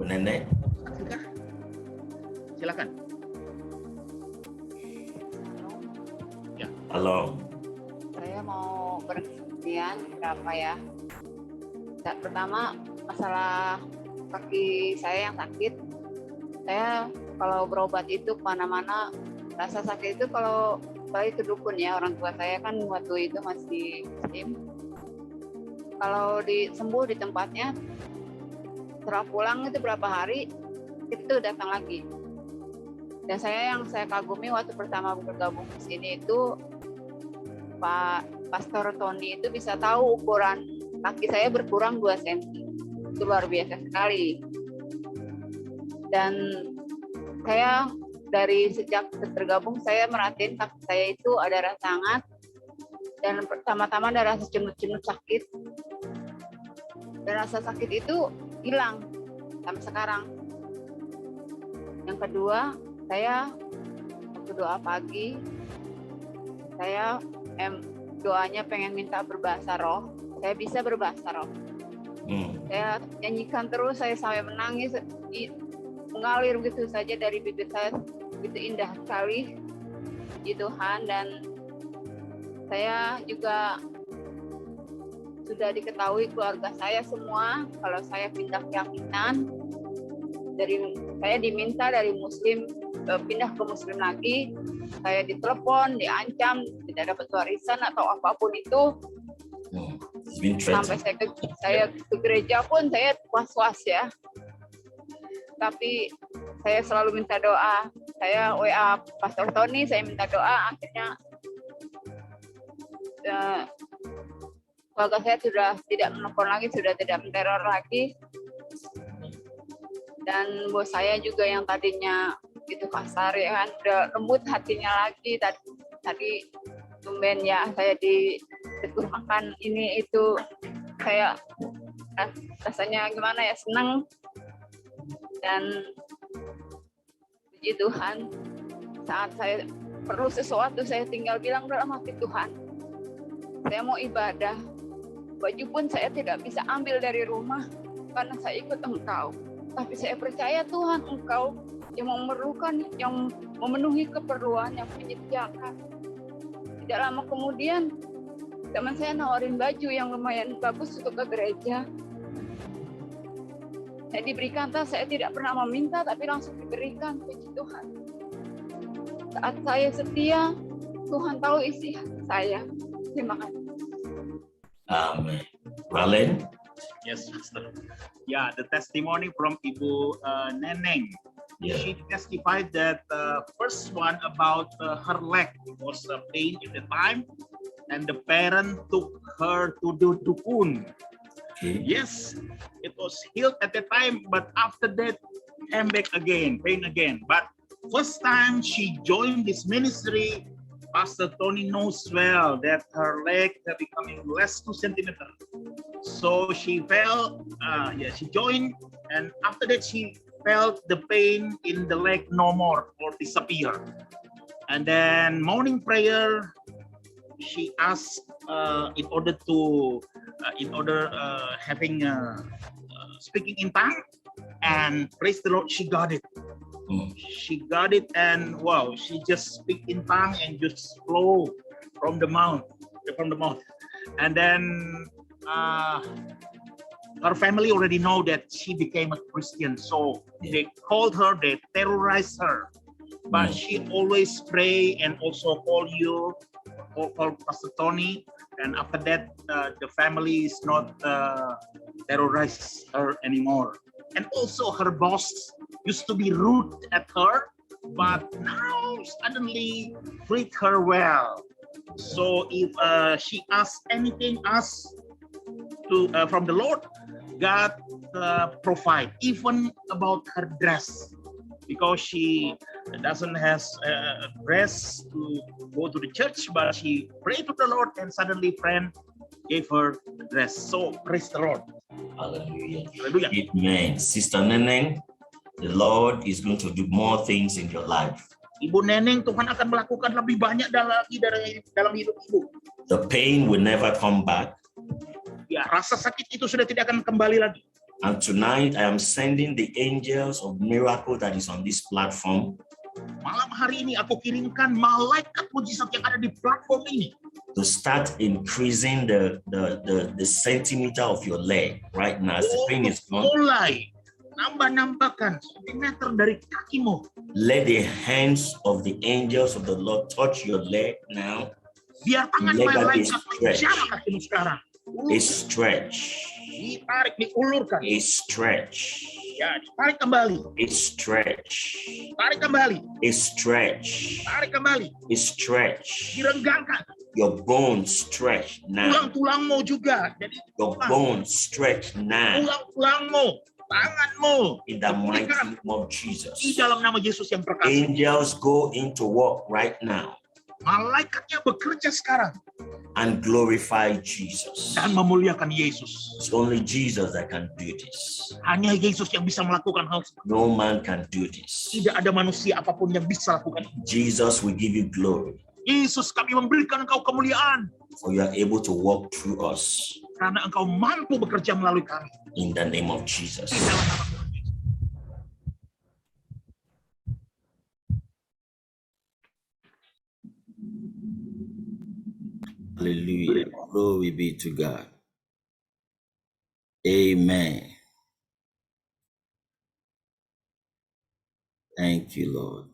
Nenek. Silakan. Ya. Halo. Saya mau berkenan berapa ya? Pertama, masalah kaki saya yang sakit. Saya kalau berobat itu kemana-mana, rasa sakit itu kalau balik ke dukun ya, orang tua saya kan waktu itu masih Muslim. Kalau sembuh di tempatnya, setelah pulang itu berapa hari, itu datang lagi. Dan yang saya kagumi waktu pertama bergabung di sini itu, Pak Pastor Tony itu bisa tahu ukuran kaki saya berkurang 2 cm. Itu luar biasa sekali. Dan saya dari sejak tergabung saya merhatiin kaki saya itu ada rasa hangat dan pertama-tama ada rasa cemut-cemut sakit. Dan rasa sakit itu hilang sampai sekarang. Yang kedua, saya waktu doa pagi, saya doanya pengen minta berbahasa roh. Saya bisa berbahasa roh. Saya nyanyikan terus, saya sampai menangis, mengalir begitu saja dari bibir saya, begitu indah sekali di Tuhan. Dan saya juga sudah diketahui keluarga saya semua kalau saya pindah keyakinan, saya diminta dari Muslim pindah ke Muslim lagi, saya ditelepon, diancam, tidak dapat warisan atau apapun itu. Sampai saya ke gereja pun saya was-was ya. Tapi saya selalu minta doa. Saya WA Pastor Tony, saya minta doa. Akhirnya keluarga saya sudah tidak menelpon lagi, sudah tidak menteror lagi. Dan bos saya juga yang tadinya itu kasar ya kan, udah lembut hatinya lagi. Tadi tumben ya saya ditegur makan ini itu, saya rasanya gimana ya, senang. Dan puji Tuhan, saat saya perlu sesuatu saya tinggal bilang dalam hati Tuhan, saya mau ibadah, baju pun saya tidak bisa ambil dari rumah karena saya ikut Engkau. Tapi saya percaya Tuhan, Engkau yang memerlukan, yang memenuhi keperluan, yang menyediakan. Tidak lama kemudian, teman saya nawarin baju yang lumayan bagus untuk ke gereja. Saya diberikan tas, saya tidak pernah meminta, tapi langsung diberikan, puji Tuhan. Saat saya setia, Tuhan tahu isi hati saya. Terima kasih. Amen. Ralen? Yes, Pastor. Yeah, the testimony from Ibu Neneng. Yeah. She testified that first one about her leg was pain at the time, and the parent took her to do dukun. Okay. Yes, it was healed at the time, but after that came back again, pain again. But first time she joined this ministry, Pastor Tony knows well that her leg are becoming less 2 centimeters. So she felt, she joined, and after that she felt the pain in the leg no more or disappear. And then morning prayer, she asked speaking in tongue, and praise the Lord, she got it. She got it, and wow, she just speak in tongue and just flow from the mouth. And then her family already know that she became a Christian, so they called her, they terrorized her. But she always pray and also call Pastor Tony, and after that the family is not terrorize her anymore. And also her boss used to be rude at her, but now suddenly treat her well. So if she asks anything from the Lord, God provide, even about her dress, because she doesn't have a dress to go to the church, but she prayed to the Lord, and suddenly friend gave her a dress. So praise the Lord. Hallelujah. Hallelujah. Amen. Sister Neneng, the Lord is going to do more things in your life. Ibu Neneng, Tuhan akan melakukan lebih banyak lagi dalam hidup ibu. The pain will never come back. Ya, rasa sakit itu sudah tidak akan kembali lagi. And tonight I am sending the angels of miracle that is on this platform Malam hari ini aku kirimkan malaikat mujizat yang ada di platform ini to start increasing the centimeter of your leg right now as the pain is gone. mulai nambahkan sentimeter dari kakimu. Let the hands of the angels of the Lord touch your leg now. Biar tangan Leg malaikat is stretched. menjamah kakimu sekarang. Is stretch. Ditarik, diulurkan. Is stretch. Ya, tarik kembali. Is stretch. Tarik kembali. Is stretch. Tarik kembali. Is stretch. Direnggangkan. Your bones stretch now. Tulang-tulangmu juga. Jadi Your bones stretch now. tulang-tulangmu, tanganmu. In the mighty Dipulihkan name of Jesus. di dalam nama Yesus yang perkasa. Angels go into work right now Malaikatnya bekerja sekarang and glorify Jesus. dan memuliakan Yesus. It's only Jesus that can do this. Hanya Yesus yang bisa melakukan hal seperti itu. No man can do this. Tidak ada manusia apapun yang bisa lakukan itu. Jesus will give you glory, Yesus, kami memberikan engkau kemuliaan for you are able to walk through us karena engkau mampu bekerja melalui kami. in the name of Jesus. Di dalam nama Tuhan Yesus. Hallelujah. Glory be to God. Amen. Thank you, Lord.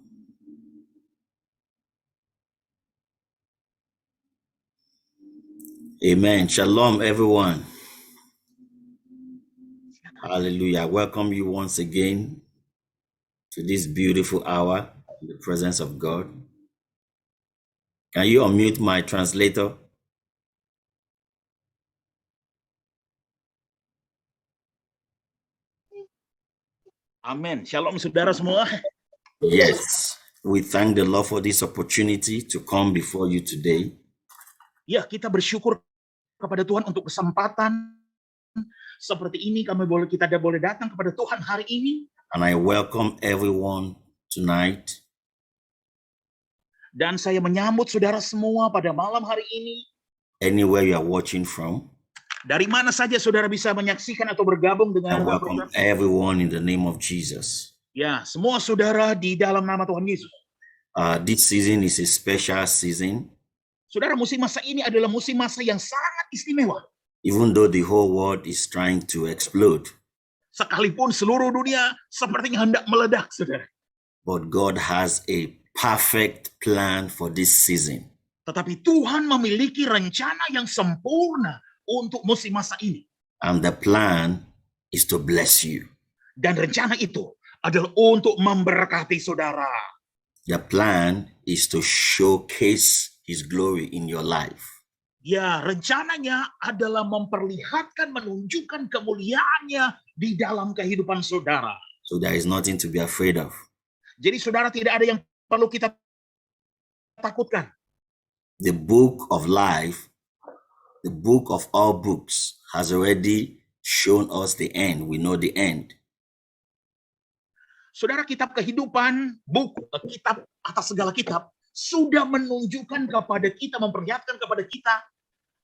Amen. Shalom, everyone. Hallelujah. I welcome you once again to this beautiful hour in the presence of God. Can you unmute my translator? Amin. Shalom saudara semua. Yes. We thank the Lord for this opportunity to come before you today. Ya, kita bersyukur kepada Tuhan untuk kesempatan seperti ini. Kita boleh datang kepada Tuhan hari ini. And I welcome everyone tonight. Dan saya menyambut saudara semua pada malam hari ini. Anywhere you are watching from, Dari mana saja saudara bisa menyaksikan atau bergabung I dengan welcome everyone in the name of Jesus. ya, semua saudara di dalam nama Tuhan Yesus. This season is a special season, Saudara, musim masa ini adalah musim masa yang sangat istimewa. even though the whole world is trying to explode. Sekalipun seluruh dunia sepertinya hendak meledak, saudara. But God has a perfect plan for this season. Tetapi Tuhan memiliki rencana yang sempurna untuk musim masa ini. And the plan is to bless you. Dan rencana itu adalah untuk memberkati saudara. The plan is to showcase His glory in your life. Ya, rencananya adalah memperlihatkan, menunjukkan kemuliaannya di dalam kehidupan saudara. So there is nothing to be afraid of. Jadi saudara, tidak ada yang perlu kita takutkan. The book of life, the book of all books, has already shown us the end. We know the end. Saudara, kitab kehidupan, buku, kitab atas segala kitab, sudah menunjukkan kepada kita, memperlihatkan kepada kita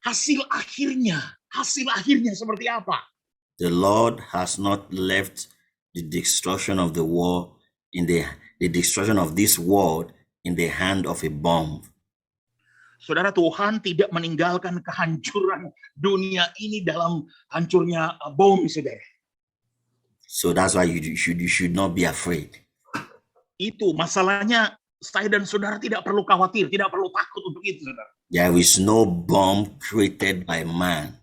hasil akhirnya seperti apa. The Lord has not left the destruction of the world in the destruction of this world in the hand of a bomb. Saudara, Tuhan tidak meninggalkan kehancuran dunia ini dalam hancurnya bom, saudara. So that's why you should not be afraid. Itu masalahnya, saya dan saudara tidak perlu khawatir, tidak perlu takut untuk itu, saudara. There is no bomb created by man.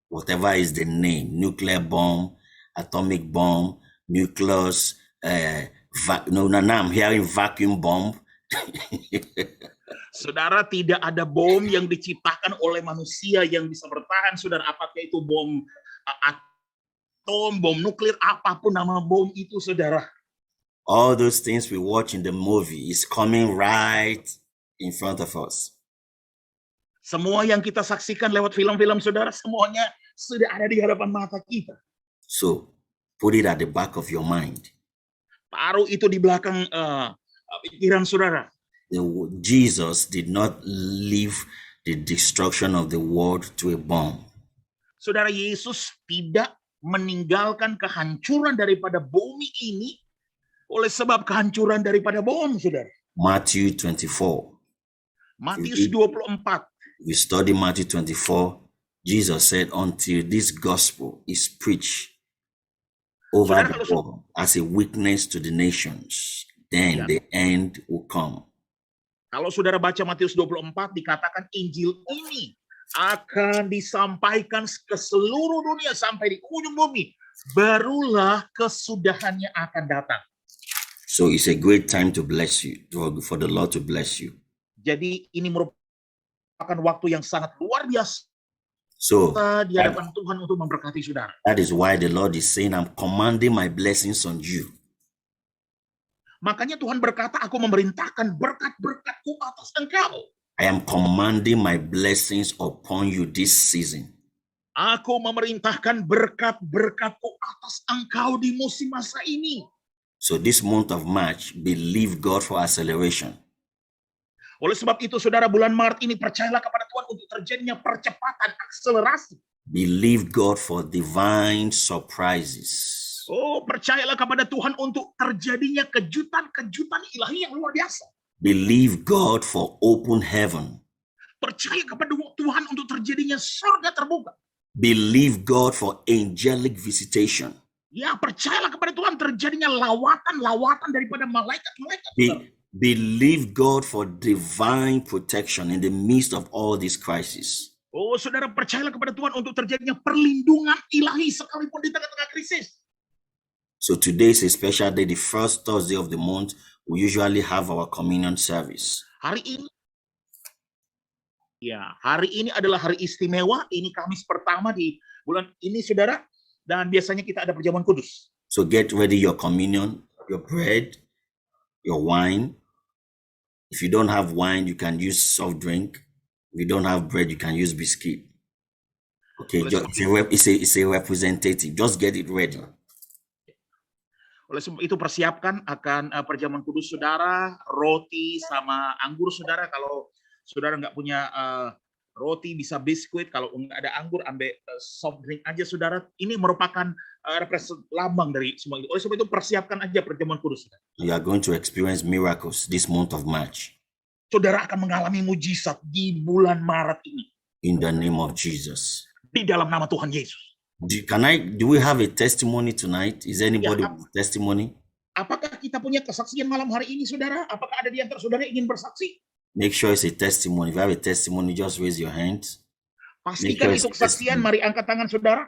Whatever is the name, nuclear bomb, atomic bomb, nucleus, now I'm hearing vacuum bomb. Saudara, tidak ada bom yang diciptakan oleh manusia yang bisa bertahan, saudara. Apakah itu bom atom, bom nuklir, apapun nama bom itu, saudara. All those things we watch in the movie is coming right in front of us. Semua yang kita saksikan lewat film-film, saudara, semuanya sudah ada di hadapan mata kita. So put it at the back of your mind. Taruh itu di belakang pikiran saudara. Jesus did not leave the destruction of the world to a bomb. Saudara, Yesus tidak meninggalkan kehancuran daripada bumi ini oleh sebab kehancuran daripada bom, saudara. Matthew 24. Matius 24. We study Matthew 24. Jesus said, until this gospel is preached over Saudara, the kalau world as a witness to the nations, then Ya. the end will come. Kalau saudara baca Matius 24, dikatakan Injil ini akan disampaikan ke seluruh dunia sampai di ujung bumi. Barulah kesudahannya akan datang. So it's a great time to bless you, for the Lord to bless you. Jadi ini merupakan waktu yang sangat luar biasa So di hadapan Tuhan untuk memberkati saudara. that is why the Lord is saying, I'm commanding my blessings on you. Makanya Tuhan berkata, aku memerintahkan berkat-berkatku atas engkau. I am commanding my blessings upon you this season. Aku memerintahkan berkat-berkatku atas engkau di musim masa ini. So this month of March, believe God for acceleration. Oleh sebab itu, saudara, bulan Maret ini percayalah kepada Tuhan untuk terjadinya percepatan, akselerasi. Believe God for divine surprises. Oh, percayalah kepada Tuhan untuk terjadinya kejutan-kejutan ilahi yang luar biasa. Believe God for open heaven. Percaya kepada Tuhan untuk terjadinya surga terbuka. Believe God for angelic visitation. Ya, percayalah kepada Tuhan terjadinya lawatan-lawatan daripada malaikat-malaikat. Believe God for divine protection in the midst of all these crises. Oh, saudara, percayalah kepada Tuhan untuk terjadinya perlindungan ilahi sekalipun di tengah-tengah krisis. So today is a special day, the first Thursday of the month. We usually have our communion service. Hari ini adalah hari istimewa. Ini Kamis pertama di bulan ini, saudara. Dan biasanya kita ada perjamuan kudus. So get ready your communion, your bread, your wine. If you don't have wine, you can use soft drink. If you don't have bread, you can use biscuit. Okay, it's a representative. Just get it ready. Oleh sebab itu persiapkan akan perjamuan kudus saudara, roti sama anggur saudara. Kalau saudara nggak punya roti bisa biskuit, kalau nggak ada anggur ambil soft drink aja saudara. Ini merupakan lambang dari semua itu. Oleh sebab itu persiapkan aja perjamuan kudus. You are going to experience miracles this month of March. Saudara akan mengalami mujizat di bulan Maret ini. In the name of Jesus. Di dalam nama Tuhan Yesus. Do we have a testimony tonight? Is anybody with testimony? Apakah kita punya kesaksian malam hari ini, saudara? Apakah ada di antara saudara yang ingin bersaksi? Make sure it's a testimony. If you have a testimony, just raise your hands. Pastikan itu kesaksian. Mari angkat tangan saudara.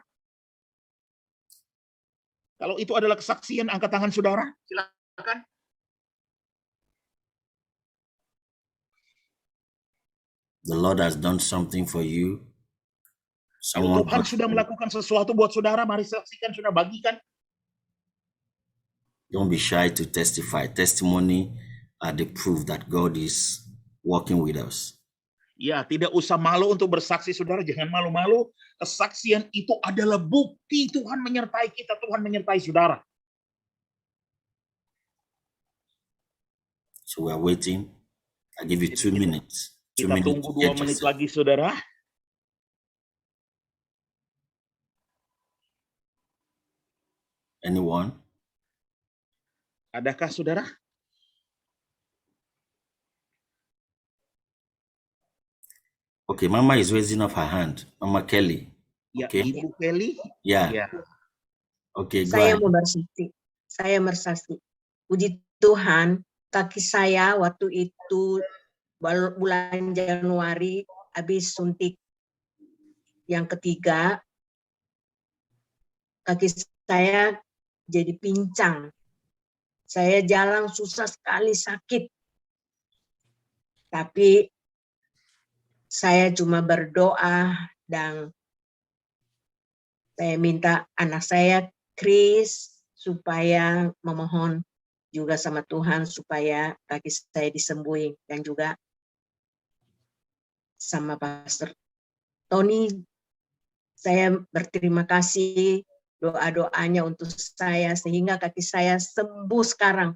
Kalau itu adalah kesaksian, angkat tangan saudara. Silakan. The Lord has done something for you. Tuhan sudah melakukan sesuatu buat saudara. Mari saksikan, saudara, bagikan. Don't be shy to testify. Testimony are the proof that God is working with us. Ya, tidak usah malu untuk bersaksi, saudara. Jangan malu-malu. Kesaksian itu adalah bukti Tuhan menyertai kita. Tuhan menyertai saudara. So we are waiting. I give you 2 minutes. Kita tunggu 2 menit lagi, saudara. Anyone? Adakah saudara? Okay, Mama is raising up her hand. Mama Kelly. Ya, Okay. Ibu Kelly. Yeah. Ya. Okay, go Saya ahead. mau bersaksi. Saya bersaksi. Puji Tuhan, kaki saya waktu itu bulan Januari habis suntik yang ketiga, kaki saya jadi pincang. Saya jalan susah sekali, sakit. Tapi saya cuma berdoa dan saya minta anak saya Chris supaya memohon juga sama Tuhan supaya kaki saya disembuhin, dan juga sama Pastor Tony. Saya berterima kasih doa-doanya untuk saya sehingga kaki saya sembuh sekarang.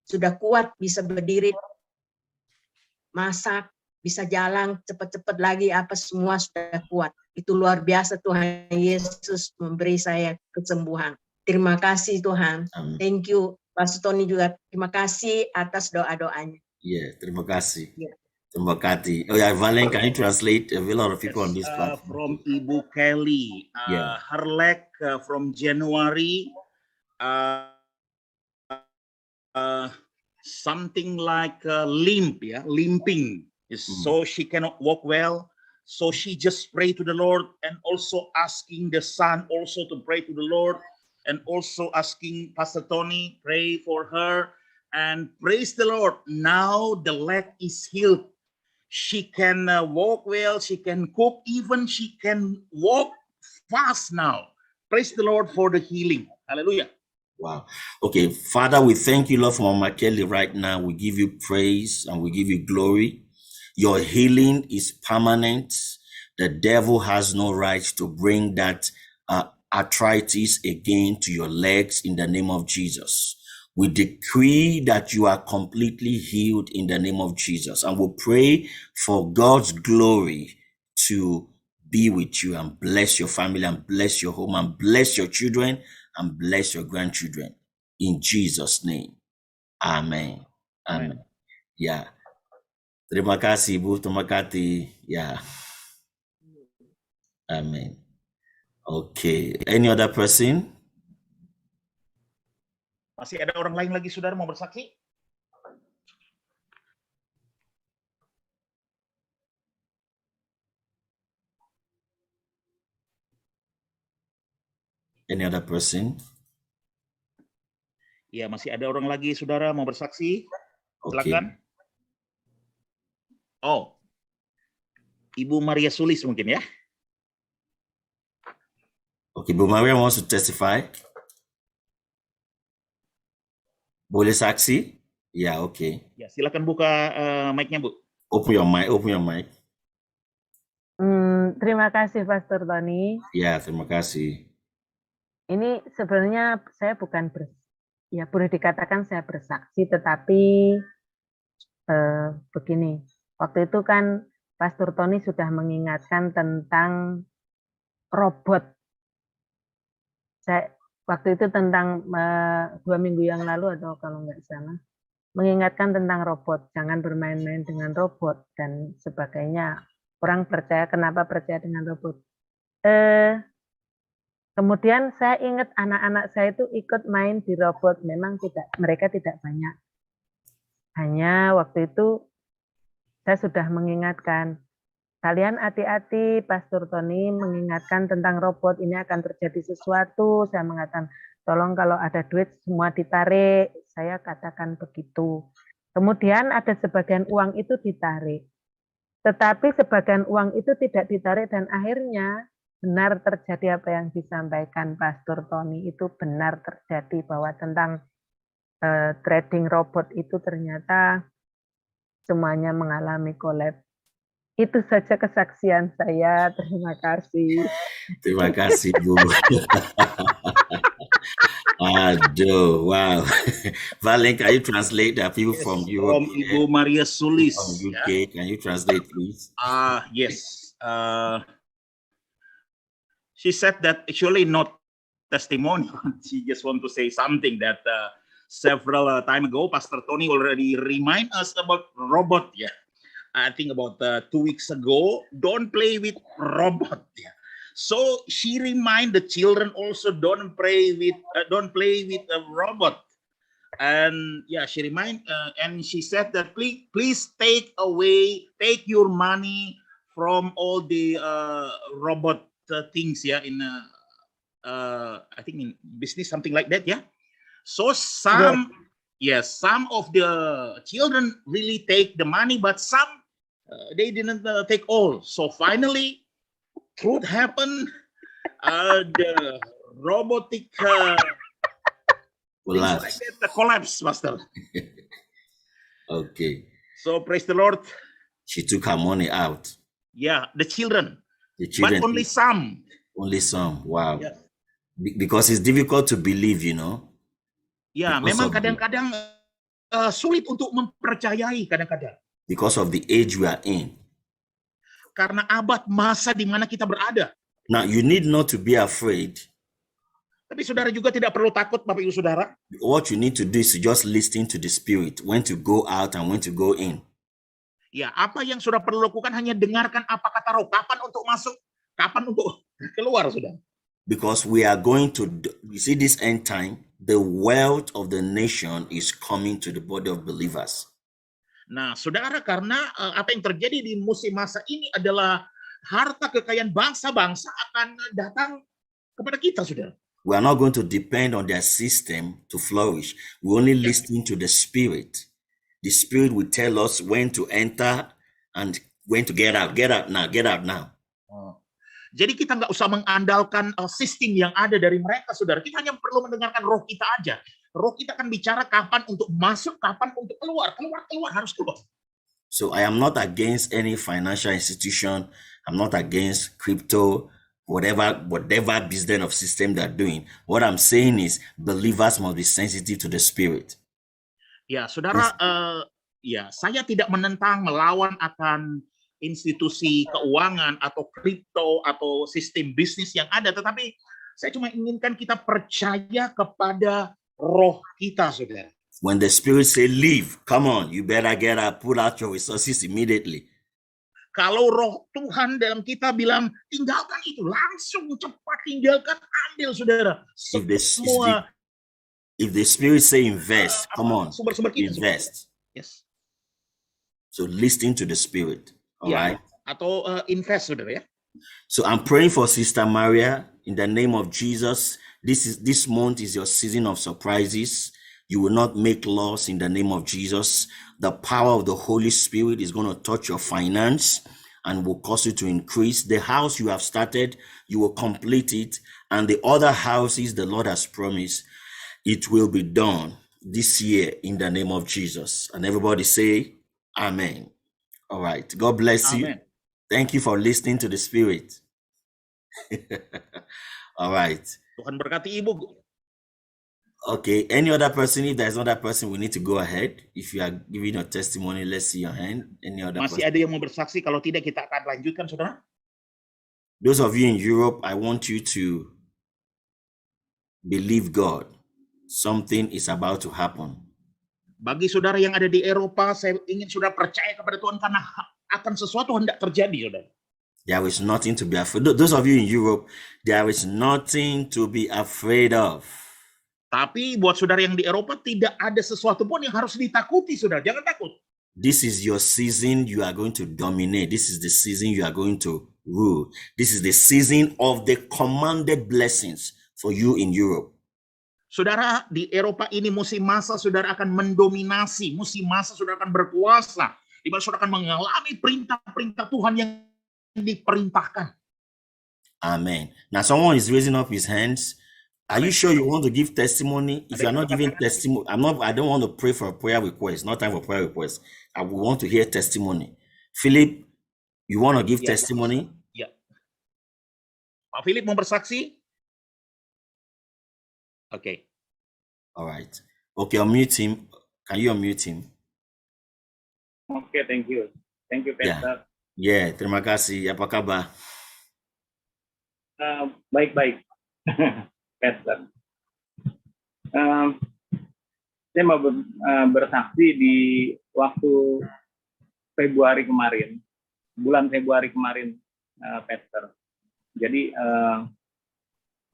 Sudah kuat, bisa berdiri, masak, bisa jalan cepat-cepat lagi, apa semua sudah kuat. Itu luar biasa, Tuhan Yesus memberi saya kesembuhan. Terima kasih Tuhan. Amin. Thank you. Pastor Tony juga terima kasih atas doa-doanya. Yeah, terima kasih. Yeah. Terima kasih. Oh yeah, Valen, can you translate? A lot of people on this Yes, platform. from Ibu Kelly. Yeah. Her leg from January, something like limping. So she cannot walk well. So she just pray to the Lord, and also asking the son also to pray to the Lord, and also asking Pastor Tony pray for her. And praise the Lord, now the leg is healed. She can walk well, she can cook, even she can walk fast now. Praise the Lord for the healing. Hallelujah. Wow. Okay, Father, we thank you, Lord, for Mama Kelly right now. We give you praise and we give you glory. Your healing is permanent. The devil has no right to bring that arthritis again to your legs in the name of Jesus. We decree that you are completely healed in the name of Jesus. And we pray for God's glory to be with you and bless your family and bless your home and bless your children and bless your grandchildren. In Jesus' name. Amen. Amen. Yeah. Terima kasih, Bu. Terima kasih. Yeah. Amen. Okay. Any other person? Masih ada orang lain lagi, saudara, mau bersaksi? Any other person? Ya, masih ada orang lagi, saudara, mau bersaksi? Okay. Silakan. Oh, Ibu Maria Sulis mungkin ya? Okay, Bu Maria wants to testify. Boleh saksi? Ya, okay. Ya, silakan buka mic-nya, Bu. Open your mic, open your mic. Terima kasih Pastor Tony. Ya, terima kasih. Ini sebenarnya saya bukan boleh dikatakan saya bersaksi, tetapi begini, waktu itu kan Pastor Tony sudah mengingatkan tentang robot. Saya waktu itu tentang 2 minggu yang lalu atau kalau nggak salah, mengingatkan tentang robot, jangan bermain-main dengan robot dan sebagainya. Orang percaya, kenapa percaya dengan robot? Kemudian saya ingat anak-anak saya itu ikut main di robot, memang mereka tidak banyak. Hanya waktu itu saya sudah mengingatkan, kalian hati-hati, Pastor Tony mengingatkan tentang robot, ini akan terjadi sesuatu. Saya mengatakan, tolong kalau ada duit semua ditarik. Saya katakan begitu. Kemudian ada sebagian uang itu ditarik. Tetapi sebagian uang itu tidak ditarik dan akhirnya benar terjadi apa yang disampaikan Pastor Tony, itu benar terjadi bahwa tentang trading robot itu ternyata semuanya mengalami kolaps. Itu saja kesaksian saya. Terima kasih. Terima kasih, Bu. Aduh, wow. Valen, can you translate that people from Europe? From Ibu Maria Sulis. From UK, can you translate, please? Yes. She said that actually not testimony. She just want to say something that several time ago, Pastor Tony already remind us about robot. Yeah, I think about 2 weeks ago. Don't play with robot. Yeah. So she remind the children also don't play with a robot. And yeah, she remind and she said that please take your money from all the robot things. Yeah, in I think in business, something like that. Yeah. So some of the children really take the money, but some they didn't take all. So finally, truth happened. The robotic collapse, Pastor. Okay. So praise the Lord. She took her money out. Yeah, the children. The children. But only some. Only some. Wow. Yes. Because it's difficult to believe, you know. Ya, memang kadang-kadang sulit untuk mempercayai kadang-kadang. Because of the age we are in. karena abad masa di mana kita berada. Now, you need not to be afraid. Tapi saudara juga tidak perlu takut, Bapak Ibu Saudara. What you need to do is to just listen to the Spirit, when to go out and when to go in. Ya, apa yang saudara perlu lakukan hanya dengarkan apa kata Roh. Kapan untuk masuk, kapan untuk keluar, saudara. Because we are going to, you see this end time, the wealth of the nation is coming to the body of believers. Nah, saudara, karena apa yang terjadi di musim masa ini adalah harta kekayaan bangsa-bangsa akan datang kepada kita, saudara. We are not going to depend on their system to flourish. We only listen to the Spirit. The Spirit will tell us when to enter and when to get out. Get out now, get out now. Jadi kita nggak usah mengandalkan sistem yang ada dari mereka, saudara. Kita hanya perlu mendengarkan roh kita aja. Roh kita akan bicara kapan untuk masuk, kapan untuk keluar. Keluar, harus keluar. So I am not against any financial institution. I'm not against crypto, whatever business of system they're doing. What I'm saying is believers must be sensitive to the Spirit. Ya, saudara, ya, saya tidak menentang, melawan akan institusi keuangan atau kripto atau sistem bisnis yang ada, tetapi saya cuma inginkan kita percaya kepada roh kita, saudara. When the Spirit say leave, come on, you better get up, pull out your resources immediately. Kalau roh Tuhan dalam kita bilang tinggalkan itu, langsung cepat tinggalkan, ambil, saudara. If the Spirit say invest, come on, sumber-sumber kita, invest. Yes. So listen to the Spirit. All right. Atau invest, saudara, ya. So I'm praying for Sister Maria in the name of Jesus. This month is your season of surprises. You will not make loss in the name of Jesus. The power of the Holy Spirit is going to touch your finance and will cause you to increase. The house you have started, you will complete it. And the other houses the Lord has promised, it will be done this year in the name of Jesus. And everybody say, Amen. All right. God bless Amen. you. Thank you for listening to the Spirit. All right. Tuhan berkati Ibu. Okay. Any other person? If there's another person, we need to go ahead. If you are giving your testimony, let's see your hand. Any other Masih person? ada yang mau bersaksi? Kalau tidak, kita akan lanjutkan, saudara. Those of you in Europe, I want you to believe God. Something is about to happen. Bagi saudara yang ada di Eropa, saya ingin saudara percaya kepada Tuhan karena akan sesuatu hendak terjadi, saudara. There is nothing to be afraid. Those of you in Europe, there is nothing to be afraid of. Tapi buat saudara yang di Eropa, tidak ada sesuatu pun yang harus ditakuti, saudara. Jangan takut. This is your season. You are going to dominate. This is the season you are going to rule. This is the season of the commanded blessings for you in Europe. Saudara, di Eropa ini musim masa saudara akan mendominasi. Musim masa saudara akan berkuasa. Di mana saudara akan mengalami perintah-perintah Tuhan yang diperintahkan. Amen. Now someone is raising up his hands. Are you sure you want to give testimony? If you are not giving testimony, I don't want to pray for a prayer request. Not time for prayer request. I will want to hear testimony. Philip, you want to give testimony? Ya. Pak Philip mau bersaksi? Okay. All right. Okay, unmute him. Can you unmute him? Okay, thank you. Thank you, Pastor. Yeah, terima kasih. Apa kabar? Baik-baik, Pastor. Saya mau bersaksi di waktu Februari kemarin, bulan Februari kemarin, Pastor. Jadi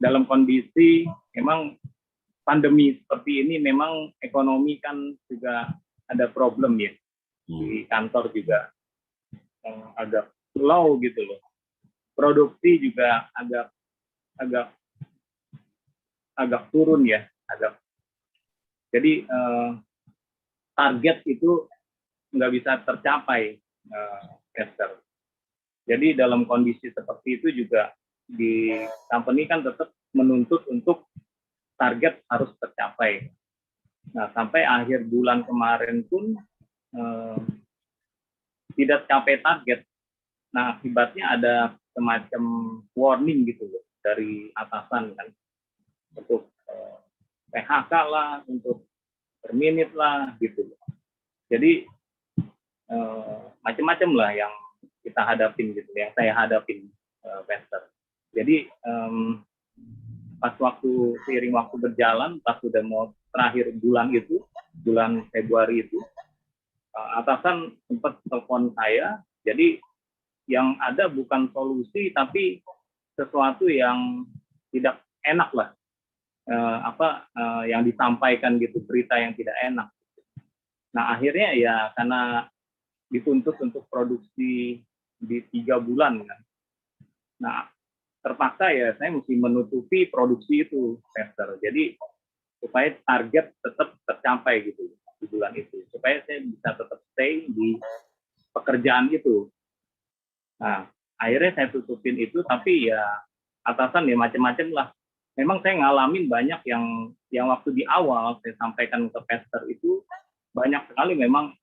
dalam kondisi memang pandemi seperti ini, memang ekonomi kan juga ada problem ya, di kantor juga agak slow gitu loh. Produksi juga agak turun ya, jadi target itu nggak bisa tercapai, Pastor. Jadi dalam kondisi seperti itu juga di company kan tetap menuntut untuk target harus tercapai. Nah, sampai akhir bulan kemarin pun tidak capai target. Nah, akibatnya ada semacam warning gitu loh dari atasan kan, untuk PHK lah, untuk per menit lah gitu. Jadi macam-macam lah yang kita hadapin gitu, yang saya hadapin, Pastor. Jadi pas seiring waktu berjalan, pas sudah mau terakhir bulan itu, bulan Februari itu, atasan sempat telepon saya. Jadi yang ada bukan solusi tapi sesuatu yang tidak enak lah, yang disampaikan gitu, berita yang tidak enak. Nah akhirnya ya karena dituntut untuk produksi di 3 bulan kan. Nah terpaksa ya saya mesti menutupi produksi itu, Pastor. Jadi supaya target tetap tercapai gitu di bulan itu, supaya saya bisa tetap stay di pekerjaan itu. Nah, akhirnya saya tutupin itu, tapi ya atasan ya macam-macam lah. Memang saya ngalamin banyak yang waktu di awal saya sampaikan ke Pastor itu banyak sekali memang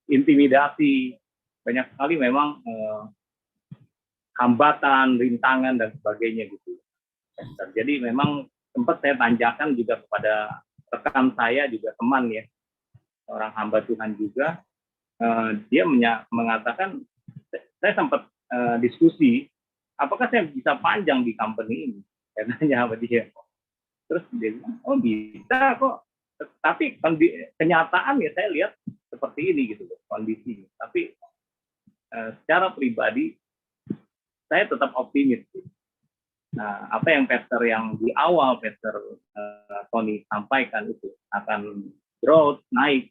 intimidasi, banyak sekali memang hambatan, rintangan dan sebagainya gitu, Pastor. Jadi memang sempat saya tanyakan juga kepada rekan saya juga, teman ya, orang hamba Tuhan juga, dia mengatakan, saya sempat diskusi, apakah saya bisa panjang di company ini? Saya tanya sama dia. Terus dia bilang, oh bisa kok. Tapi kenyataan ya saya lihat seperti ini gitu kondisinya. Tapi secara pribadi saya tetap optimis. Nah, apa yang Pastor yang di awal Pastor Tony sampaikan itu akan growth, naik,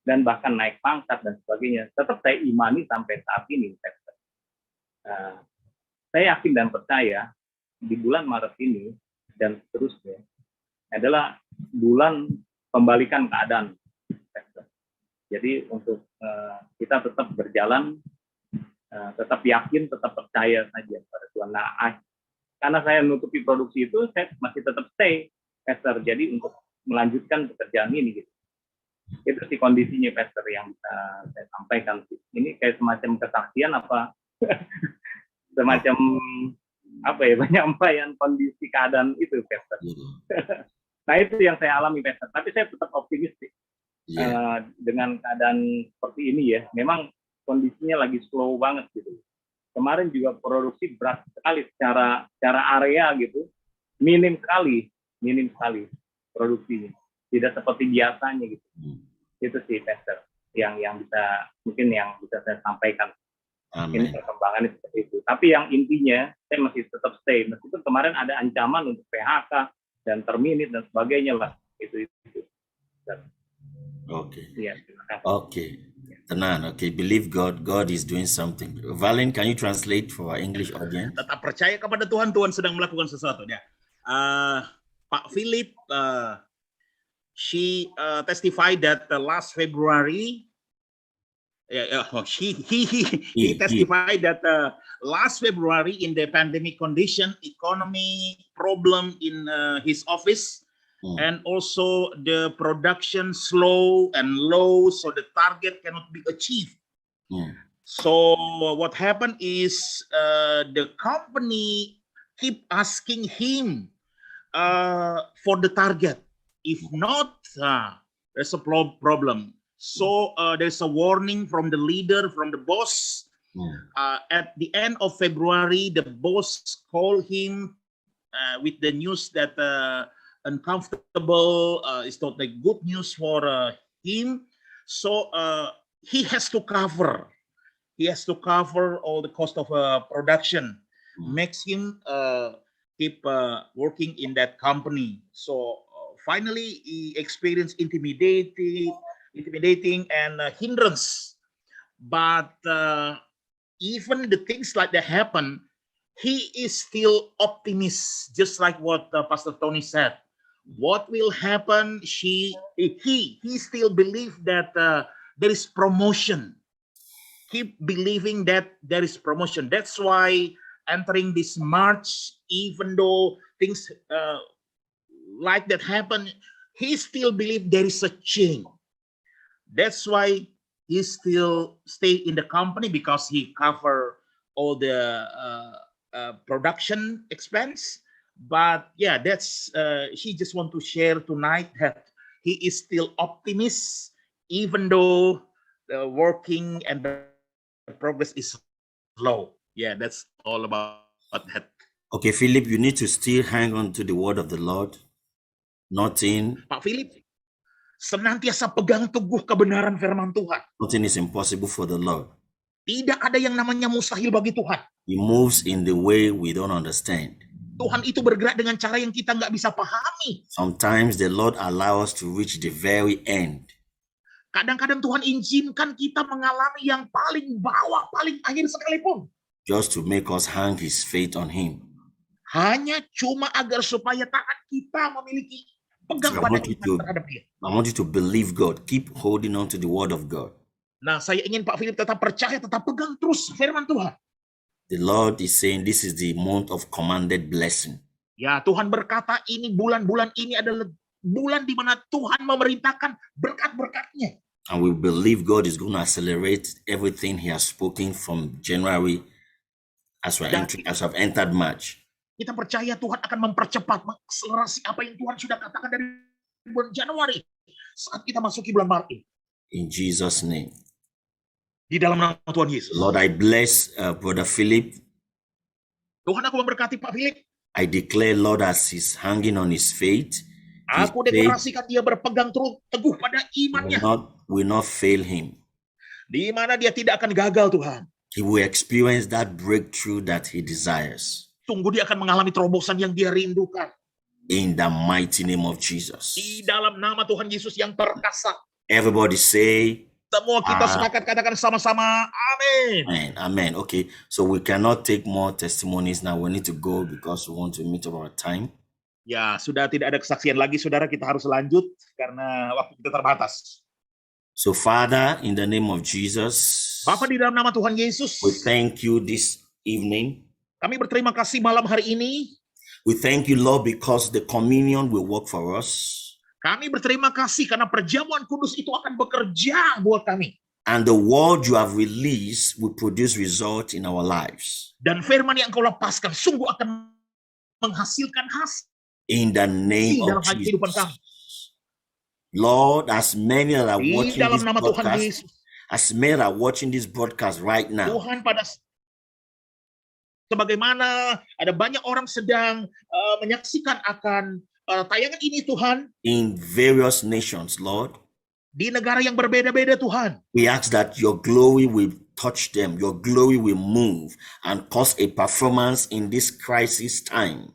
dan bahkan naik pangkat dan sebagainya, tetap saya imani sampai saat ini, Pastor. Saya yakin dan percaya di bulan Maret ini dan seterusnya adalah bulan pembalikan keadaan, Pastor. Jadi untuk kita tetap berjalan, tetap yakin, tetap percaya saja pada Tuhan. Nah, karena saya menutupi produksi itu, saya masih tetap stay, Pastor. Jadi untuk melanjutkan pekerjaan ini, gitu. Itu sih kondisinya, Pastor, yang bisa saya sampaikan. Ini kayak semacam kesaksian apa, semacam apa ya, penyampaian kondisi keadaan itu, Pastor. Nah itu yang saya alami, Pastor. Tapi saya tetap optimis sih. Dengan keadaan seperti ini ya. Memang kondisinya lagi slow banget gitu. Kemarin juga produksi berat sekali secara area gitu, minim sekali produksinya, tidak seperti biasanya gitu. Itu sih, Pastor, yang mungkin bisa saya sampaikan. Ini perkembangan seperti itu. Tapi yang intinya saya masih tetap stay, meskipun kemarin ada ancaman untuk PHK dan terminate dan sebagainya lah. Itu. Okay. Ya, terima kasih. Okay. Tenan, okay, believe God is doing something. Valen, can you translate for our English audience? Tetap percaya kepada Tuhan, Tuhan sedang melakukan sesuatu ya. Pak Philip, she testified that last February, he testified that last February in the pandemic condition, economy problem in his office, and also the production slow and low, so the target cannot be achieved. So what happened is the company keep asking him for the target. If not, there's a problem. So there's a warning from the leader, from the boss. At the end of February, the boss called him with the news that uncomfortable, it's not like good news for him. So he has to cover all the cost of production, makes him keep working in that company. So finally he experienced intimidating and hindrance, but even the things like that happen, he is still optimist, just like what Pastor Tony said. What will happen? He still believe that there is promotion. Keep believing that there is promotion. That's why entering this March, even though things like that happen, he still believe there is a change. That's why he still stay in the company, because he cover all the production expense. But yeah, that's he just want to share tonight that he is still optimist, even though working and the progress is slow. Yeah, that's all about that. Okay, Philip, you need to still hang on to the word of the Lord. Nothing Pak Philip, senantiasa pegang teguh kebenaran firman Tuhan. is impossible for the Lord. Tidak ada yang namanya mustahil bagi Tuhan. He moves in the way we don't understand. Tuhan itu bergerak dengan cara yang kita nggak bisa pahami. Sometimes the Lord allows us to reach the very end Kadang-kadang Tuhan izinkan kita mengalami yang paling bawah, paling akhir sekalipun. just to make us hang his faith on him. Hanya cuma agar supaya taat kita memiliki pegang So I pada want you iman to- terhadap dia. I want you to believe God. Keep holding on to the word of God. Nah, saya ingin Pak Philip tetap percaya, tetap pegang terus firman Tuhan. The Lord is saying this is the month of commanded blessing. Ya, Tuhan berkata ini bulan-bulan ini adalah bulan di mana Tuhan memerintahkan berkat-berkatnya. And we believe God is going to accelerate everything he has spoken from January as I've entered March. Kita percaya Tuhan akan mempercepat, mengakselerasi apa yang Tuhan sudah katakan dari bulan Januari saat kita masuki bulan Maret ini. In Jesus' name. Di dalam nama Tuhan Yesus. Lord, I bless Brother Philip. Tuhan, aku memberkati Pak Philip. I declare, Lord, as he's hanging on his faith, Aku his faith deklarasikan dia berpegang teguh pada imannya. will not fail him. Di mana dia tidak akan gagal, Tuhan. He will experience that breakthrough that he desires. Sungguh dia akan mengalami terobosan yang dia rindukan. In the mighty name of Jesus. Di dalam nama Tuhan Yesus yang perkasa. Everybody say, Semua kita sepakat katakan sama-sama, amin. amen, amen. Okay, so we cannot take more testimonies now. We need to go because we want to meet up our time. Ya, sudah tidak ada kesaksian lagi, saudara. Kita harus lanjut karena waktu kita terbatas. So, Father, in the name of Jesus, Bapa, di dalam nama Tuhan Yesus, we thank you this evening. kami berterima kasih malam hari ini. We thank you, Lord, because the communion will work for us. Kami berterima kasih karena perjamuan kudus itu akan bekerja buat kami. And the word you have released will produce results in our lives. Dan firman yang kau lepaskan sungguh akan menghasilkan hasil In the name dalam of kehidupan kami. Jesus. Lord, as many that are Di watching dalam this nama Tuhan broadcast, Yesus. as many that are watching this broadcast right now, Tuhan, pada sebagaimana ada banyak orang sedang menyaksikan akan tayangan ini, Tuhan, in various nations, Lord, di negara yang berbeda-beda, Tuhan. we ask that your glory will touch them, your glory will move and cause a performance in this crisis time.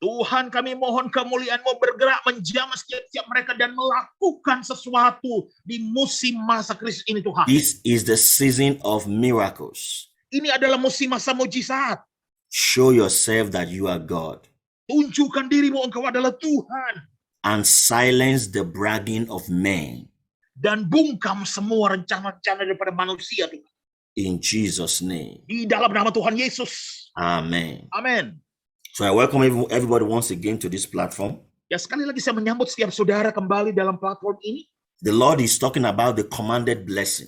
Tuhan, kami mohon kemuliaan-Mu bergerak menjamah setiap mereka dan melakukan sesuatu di musim masa krisis ini, Tuhan. This is the season of miracles. Ini adalah musim masa mujizat. Show yourself that you are God Tunjukkan dirimu, Engkau adalah Tuhan. and silence the bragging of men. Dan bungkam semua rencana-rencana daripada manusia, Tuhan. In Jesus' name, Di dalam nama Tuhan Yesus. amen. Amin. So I welcome everybody once again to this platform. Ya, sekali lagi saya menyambut setiap saudara kembali dalam platform ini. The Lord is talking about the commanded blessing.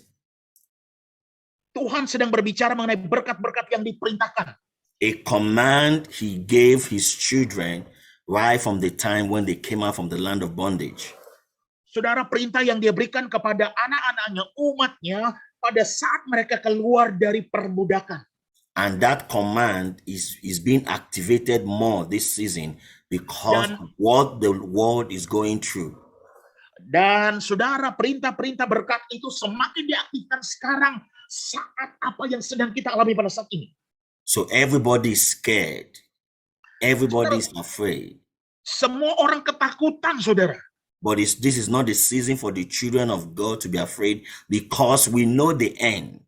Tuhan sedang berbicara mengenai berkat-berkat yang diperintahkan. A command he gave his children right from the time when they came out from the land of bondage. Saudara, perintah yang dia berikan kepada anak-anaknya, umatnya, pada saat mereka keluar dari perbudakan. And that command is being activated more this season because of what the world is going through. Dan saudara, perintah-perintah berkat itu semakin diaktifkan sekarang saat apa yang sedang kita alami pada saat ini. So everybody is scared. Everybody is afraid. Semua orang ketakutan, saudara. But this is not the season for the children of God to be afraid because we know the end.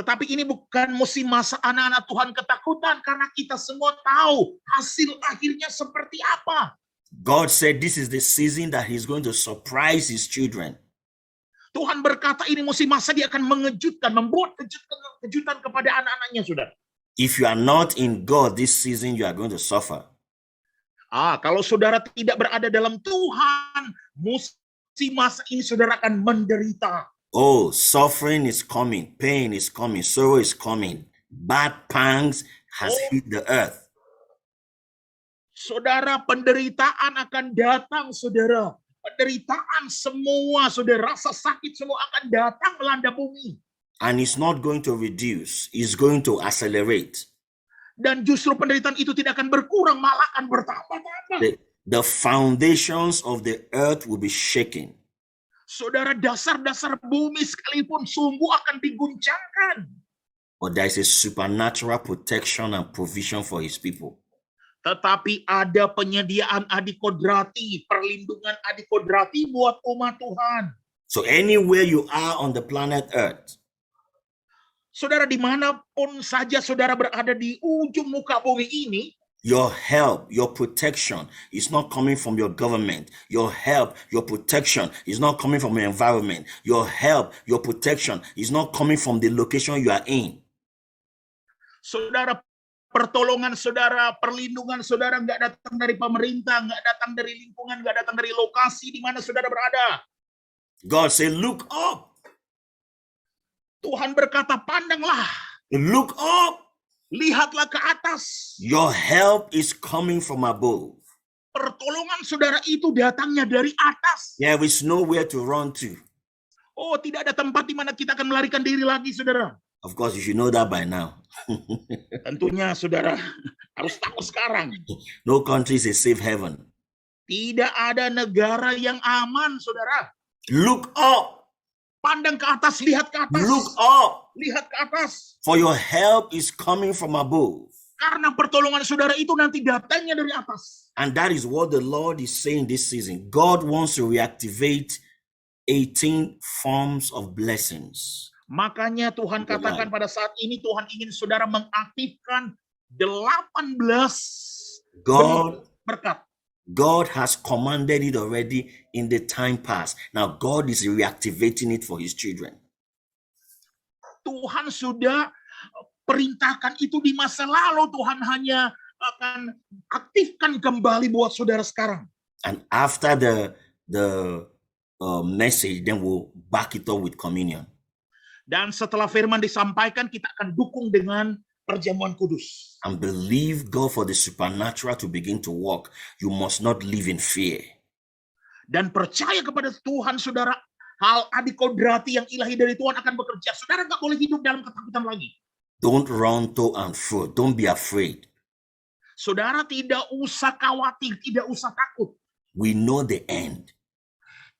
Tetapi ini bukan musim masa anak-anak Tuhan ketakutan karena kita semua tahu hasil akhirnya seperti apa. God said this is the season that he's going to surprise his children. Tuhan berkata ini musim masa dia akan mengejutkan, membuat kejutan kepada anak-anaknya, saudara. If you are not in God this season, you are going to suffer. Kalau saudara tidak berada dalam Tuhan, musim masa ini saudara akan menderita. Oh, suffering is coming, pain is coming, sorrow is coming. Bad pangs has hit the earth. Saudara, penderitaan akan datang, saudara. Penderitaan semua, saudara, rasa sakit semua akan datang melanda bumi. And it's not going to reduce, it's going to accelerate. Dan justru penderitaan itu tidak akan berkurang, malah akan bertambah-tambah. The foundations of the earth will be shaken. Saudara, dasar-dasar bumi sekalipun sungguh akan diguncangkan. But there is a supernatural protection and provision for his people. Tetapi ada penyediaan adikodrati, perlindungan adikodrati buat umat Tuhan. So anywhere you are on the planet earth, Saudara, dimanapun saja saudara berada di ujung muka bumi ini, your help, your protection is not coming from your government. Your help, your protection is not coming from your environment. Your help, your protection is not coming from the location you are in. saudara, pertolongan saudara, perlindungan saudara nggak datang dari pemerintah, nggak datang dari lingkungan, nggak datang dari lokasi di mana saudara berada. God said, look up, Tuhan berkata, pandanglah, look up. lihatlah ke atas. Your help is coming from above. Pertolongan saudara itu datangnya dari atas. There is nowhere to run to. Oh, tidak ada tempat di mana kita akan melarikan diri lagi, saudara. Of course, you should know that by now. Tentunya saudara harus tahu sekarang. No country is a safe heaven. Tidak ada negara yang aman, saudara. Look up. Pandang ke atas, lihat ke atas. Look up. Lihat ke atas. For your help is coming from above. Karena pertolongan saudara itu nanti datangnya dari atas. And that is what the Lord is saying this season. God wants to reactivate 18 forms of blessings. Makanya Tuhan katakan pada saat ini Tuhan ingin saudara mengaktifkan 18 berkat. God has commanded it already in the time past. Now God is reactivating it for his children. Tuhan sudah perintahkan itu di masa lalu. Tuhan hanya akan aktifkan kembali buat saudara sekarang. And after the message, then we'll back it up with communion. Dan setelah firman disampaikan, kita akan dukung dengan perjamuan kudus. And believe God for the supernatural to begin to work. You must not live in fear. Dan percaya kepada Tuhan, saudara, hal adikodrati yang ilahi dari Tuhan akan bekerja. Saudara nggak boleh hidup dalam ketakutan lagi. Don't run to and fro. Don't be afraid. Saudara tidak usah khawatir, tidak usah takut. We know the end.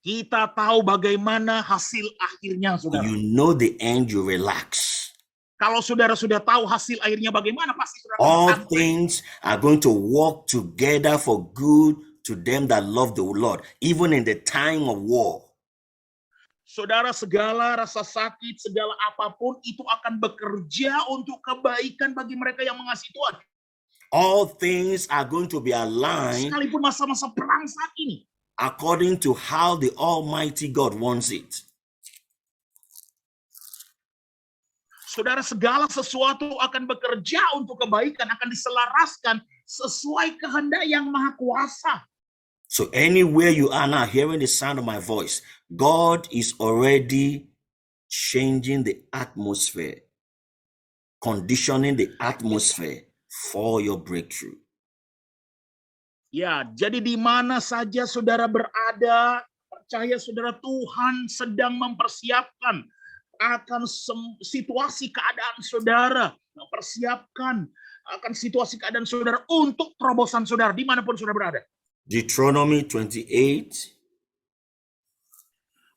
Kita tahu bagaimana hasil akhirnya, saudara. When you know the end, you relax. Kalau saudara sudah tahu hasil akhirnya bagaimana, pasti saudara All akan santai. things are going to work together for good to them that love the Lord, even in the time of war. Saudara, segala rasa sakit, segala apapun itu akan bekerja untuk kebaikan bagi mereka yang mengasihi Tuhan. All things are going to be aligned Sekalipun masa-masa perang saat ini. according to how the Almighty God wants it. Saudara, segala sesuatu akan bekerja untuk kebaikan, akan diselaraskan sesuai kehendak yang Maha Kuasa. So anywhere you are now hearing the sound of my voice, God is already changing the atmosphere, conditioning the atmosphere for your breakthrough. Ya, jadi di mana saja saudara berada, percaya saudara, Tuhan sedang mempersiapkan akan situasi keadaan saudara, mempersiapkan akan situasi keadaan saudara untuk terobosan saudara dimanapun saudara berada. Deuteronomy 28.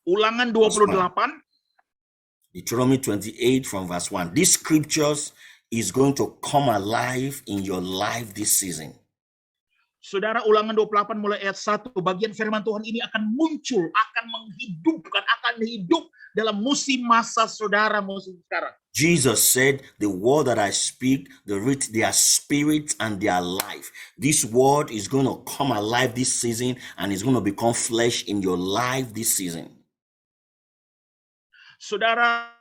Ulangan 28. Deuteronomy 28 from verse 1. These scriptures is going to come alive in your life this season. Saudara, Ulangan 28 mulai ayat 1, bagian firman Tuhan ini akan muncul, akan menghidupkan, akan hidup dalam musim masa saudara, musim sekarang. Jesus said, the word that I speak, their spirit and their life. This word is going to come alive this season and it's going to become flesh in your life this season. Saudara,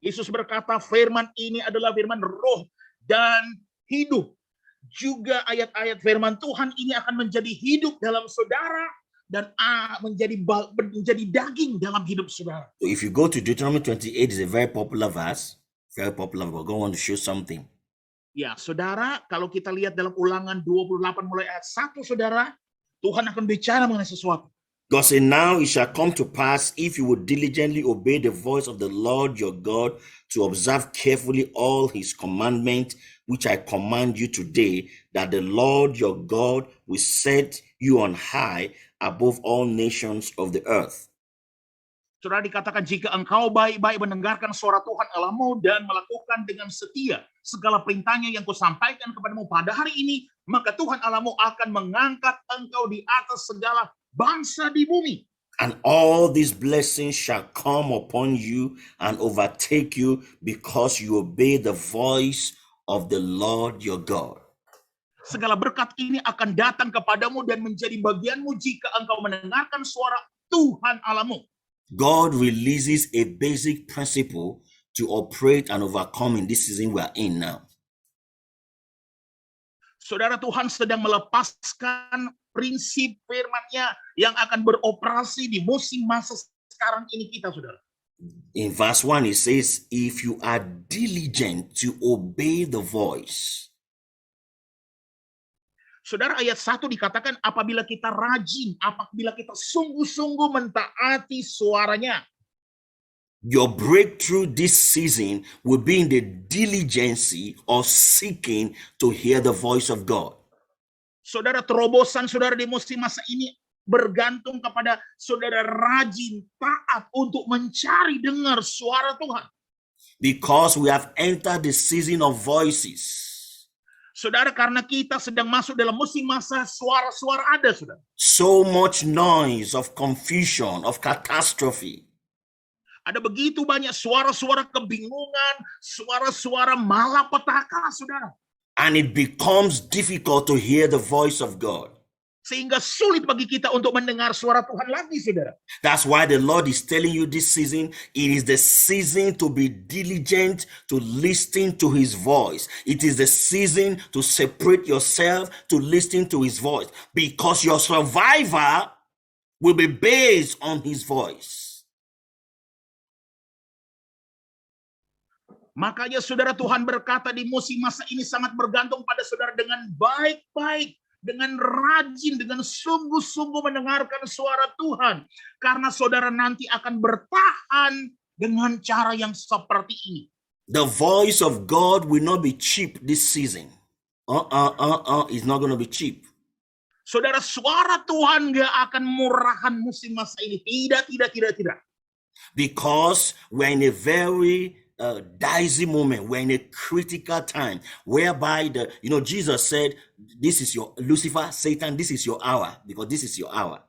Yesus berkata, firman ini adalah firman roh dan hidup. Juga ayat-ayat firman Tuhan ini akan menjadi hidup dalam saudara dan menjadi daging dalam hidup saudara. So if you go to Deuteronomy 28, it's a very popular verse. Very popular, but God want to show something. Ya, saudara, kalau kita lihat dalam Ulangan 28 mulai ayat 1, saudara, Tuhan akan bicara mengenai sesuatu. God said, now it shall come to pass, if you will diligently obey the voice of the Lord your God, to observe carefully all his commandments, which I command you today, that the Lord your God will set you on high above all nations of the earth. Saudara, dikatakan jika engkau baik-baik mendengarkan suara Tuhan Allahmu dan melakukan dengan setia segala perintahnya yang kusampaikan kepadamu pada hari ini, maka Tuhan Allahmu akan mengangkat engkau di atas segala bangsa di bumi. And all these blessings shall come upon you and overtake you, because you obey the voice of the Lord your God. Segala berkat ini akan datang kepadamu dan menjadi bagianmu jika engkau mendengarkan suara Tuhan Allahmu. God releases a basic principle to operate and overcome in this season we are in now. Saudara, Tuhan sedang melepaskan prinsip firman-Nya yang akan beroperasi di musim masa sekarang ini kita, saudara. In verse 1, it says, if you are diligent to obey the voice. Saudara, ayat 1 dikatakan apabila kita rajin, apabila kita sungguh-sungguh mentaati suaranya. Your breakthrough this season will be in the diligence of seeking to hear the voice of God. Saudara, terobosan saudara di musim masa ini bergantung kepada saudara rajin, taat untuk mencari dengar suara Tuhan. Because we have entered the season of voices. Saudara, karena kita sedang masuk dalam musim masa suara-suara ada, saudara. So much noise of confusion, of catastrophe. Ada begitu banyak suara-suara kebingungan, suara-suara malapetaka, saudara. And it becomes difficult to hear the voice of God. Sehingga sulit bagi kita untuk mendengar suara Tuhan lagi, saudara. That's why the Lord is telling you this season, it is the season to be diligent to listen to his voice. It is the season to separate yourself to listen to his voice, because your survival will be based on his voice. Makanya saudara, Tuhan berkata di musim masa ini sangat bergantung pada saudara dengan baik-baik, dengan rajin, dengan sungguh-sungguh mendengarkan suara Tuhan. Karena saudara nanti akan bertahan dengan cara yang seperti ini. The voice of God will not be cheap this season. It's not going to be cheap. Saudara, suara Tuhan gak akan murahan musim masa ini. Tidak. Because we're in a very dicey moment. We're in a critical time whereby Jesus said, this is your Lucifer, Satan, this is your hour, because this is your hour.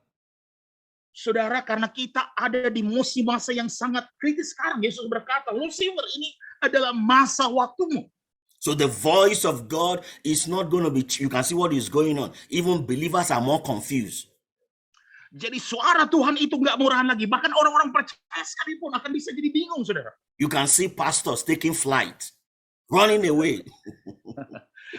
Saudara, karena kita ada di musim masa yang sangat kritis sekarang, Yesus berkata, Lucifer, ini adalah masa waktumu. So the voice of God is not going to be, you can see what is going on. Even believers are more confused. Jadi suara Tuhan itu nggak murahan lagi. Bahkan orang-orang percaya sekalipun akan bisa jadi bingung, saudara. You can see pastors taking flight, running away.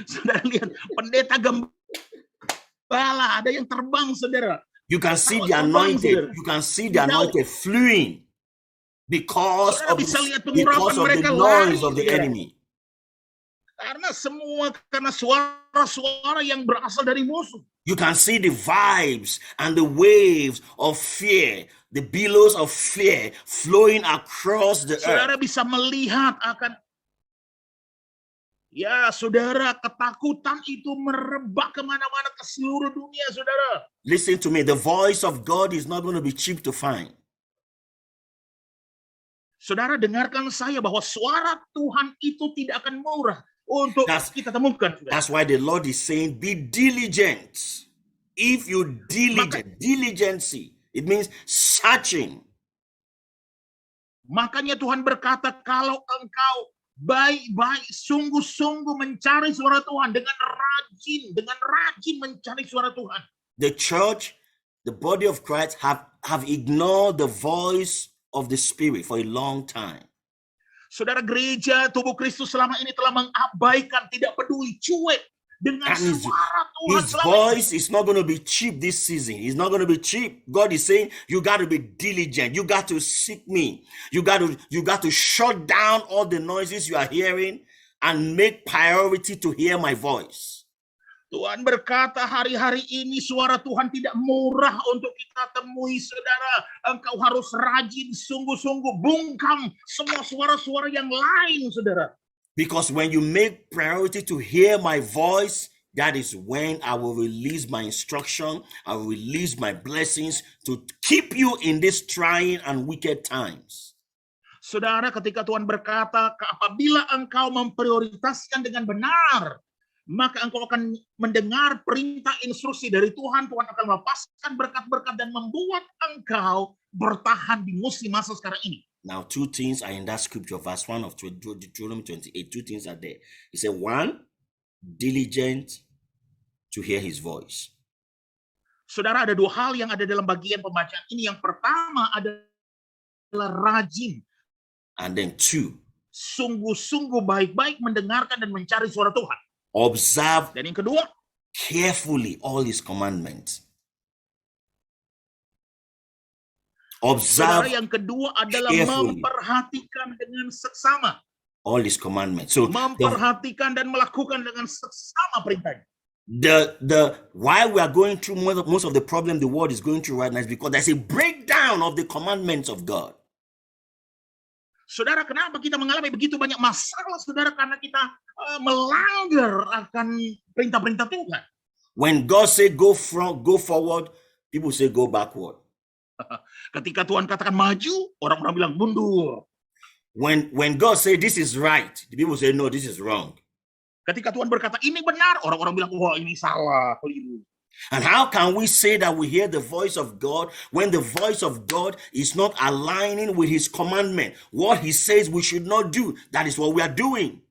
Saudara lihat, pendeta gembala, ada yang terbang, saudara. You can see the anointed. You can see the anointed fleeing because of the noise of the enemy. Karena suara-suara yang berasal dari musuh. You can see the vibes and the waves of fear, the billows of fear flowing across the Saudara earth. bisa melihat akan, saudara, ketakutan itu merebak kemana-mana ke seluruh dunia, saudara. Listen to me, the voice of God is not going to be cheap to find. Saudara, dengarkan saya bahwa suara Tuhan itu tidak akan murah untuk kita temukan. That's why the Lord is saying, be diligent. If you diligency, it means searching. Makanya Tuhan berkata, kalau engkau baik-baik, sungguh-sungguh mencari suara Tuhan dengan rajin mencari suara Tuhan. The church, the body of Christ have ignored the voice of the Spirit for a long time. Saudara, gereja tubuh Kristus selama ini telah mengabaikan, tidak peduli, cuek dengan suara Tuhan. His voice is not going to be cheap this season. It's not going to be cheap. God is saying, you got to be diligent. You got to seek me. You got to shut down all the noises you are hearing and make priority to hear my voice. Tuhan berkata hari-hari ini suara Tuhan tidak murah untuk kita temui, saudara. Engkau harus rajin, sungguh-sungguh bungkam semua suara-suara yang lain, saudara. Because when you make priority to hear my voice, that is when I will release my instruction, I will release my blessings to keep you in these trying and wicked times. Saudara, ketika Tuhan berkata, apabila engkau memprioritaskan dengan benar, maka engkau akan mendengar perintah instruksi dari Tuhan. Tuhan akan melepaskan berkat-berkat dan membuat engkau bertahan di musim masa sekarang ini. Now, two things are in that scripture, verse 1 of Deuteronomy 28. Two things are there. He said, one, diligent to hear his voice. Saudara, ada dua hal yang ada dalam bagian pembacaan ini. Yang pertama adalah rajin. And then two, Sungguh-sungguh baik-baik mendengarkan dan mencari suara Tuhan. observe Dan yang kedua, carefully all his commandments. Observe saudara, yang kedua adalah carefully memperhatikan dengan seksama. all his commandments. So Memperhatikan dan melakukan dengan seksama perintahnya. why we are going through most of the problem the world is going through right now is because there's a breakdown of the commandments of God. Saudara, kenapa kita mengalami begitu banyak masalah, saudara? Karena kita melanggar akan perintah-perintah Tuhan. When God say go forward, people say go backward. Ketika Tuhan katakan maju, orang-orang bilang mundur. When God say this is right, the people say no, this is wrong. Ketika Tuhan berkata ini benar, orang-orang bilang wah ini salah, keliru. And how can we say that we hear the voice of God when the voice of God is not aligning with his commandment? What he says we should not do, that is what we are doing.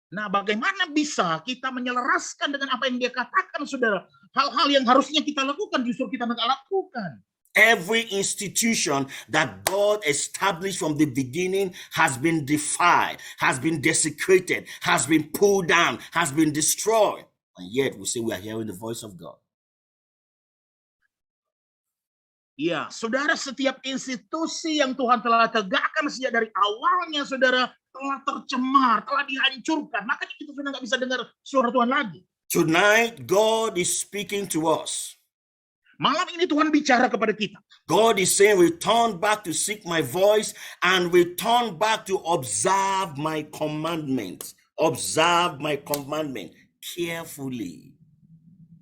Nah, bagaimana bisa kita menyelaraskan dengan apa yang dia katakan, saudara? Hal-hal yang harusnya kita lakukan justru kita tidak lakukan. Every institution that God established from the beginning has been defied, has been desecrated, has been pulled down, has been destroyed. And yet we say we are hearing the voice of God. Ya, saudara, setiap institusi yang Tuhan telah tegakkan sejak dari awalnya, saudara, telah tercemar, telah dihancurkan. Makanya kita sudah nggak bisa dengar suara Tuhan lagi. Tonight, God is speaking to us. Malam ini Tuhan bicara kepada kita. God is saying, return back to seek my voice and return back to observe my commandments. Observe my commandment carefully.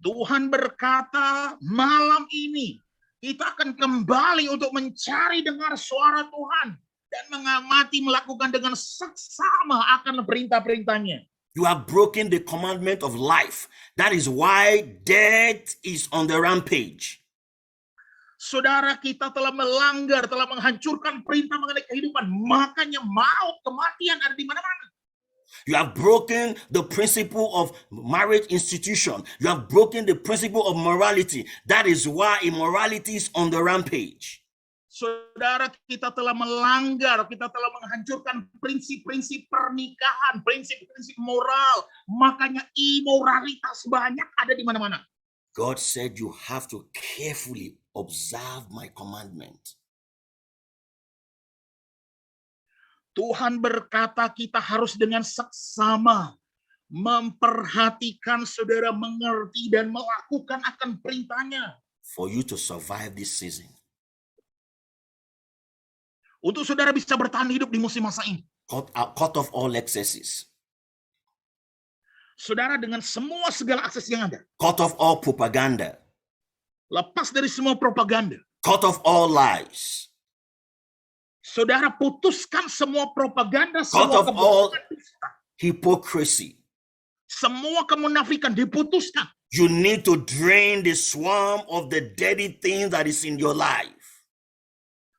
Tuhan berkata, malam ini kita akan kembali untuk mencari dengar suara Tuhan dan mengamati, melakukan dengan seksama akan perintah-perintahnya. You have broken the commandment of life. That is why death is on the rampage. Saudara, kita telah melanggar, telah menghancurkan perintah mengenai kehidupan. Makanya maut, kematian ada di mana-mana. You have broken the principle of marriage institution. You have broken the principle of morality. That is why immorality is on the rampage. Saudara, kita telah melanggar, kita telah menghancurkan prinsip-prinsip pernikahan, prinsip-prinsip moral. Makanya imoralitas banyak ada di mana-mana. God said you have to carefully observe my commandment. Tuhan berkata kita harus dengan seksama memperhatikan, saudara, mengerti dan melakukan akan perintahnya. For you to survive this season. Untuk saudara bisa bertahan hidup di musim masa ini. Cut off all excesses. Saudara, dengan semua segala akses yang ada. Cut off all propaganda. Lepas dari semua propaganda. Cut off all lies. Saudara, putuskan semua propaganda, Cut semua off all kebohongan, hypocrisy. semua kemunafikan diputuskan. You need to drain the swarm of the dirty things that is in your life.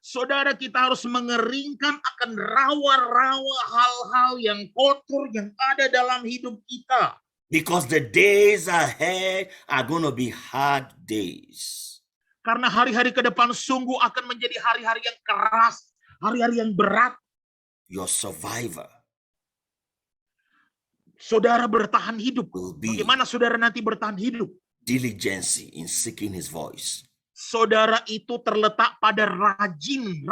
Saudara, kita harus mengeringkan akan rawa-rawa hal-hal yang kotor yang ada dalam hidup kita. Because the days ahead are going to be hard days. Karena hari-hari ke depan sungguh akan menjadi hari-hari yang keras, hari-hari yang berat. Your survivor Saudara bertahan hidup. will be Bagaimana saudara nanti bertahan hidup? diligence in seeking his voice. Saudara itu terletak pada rajin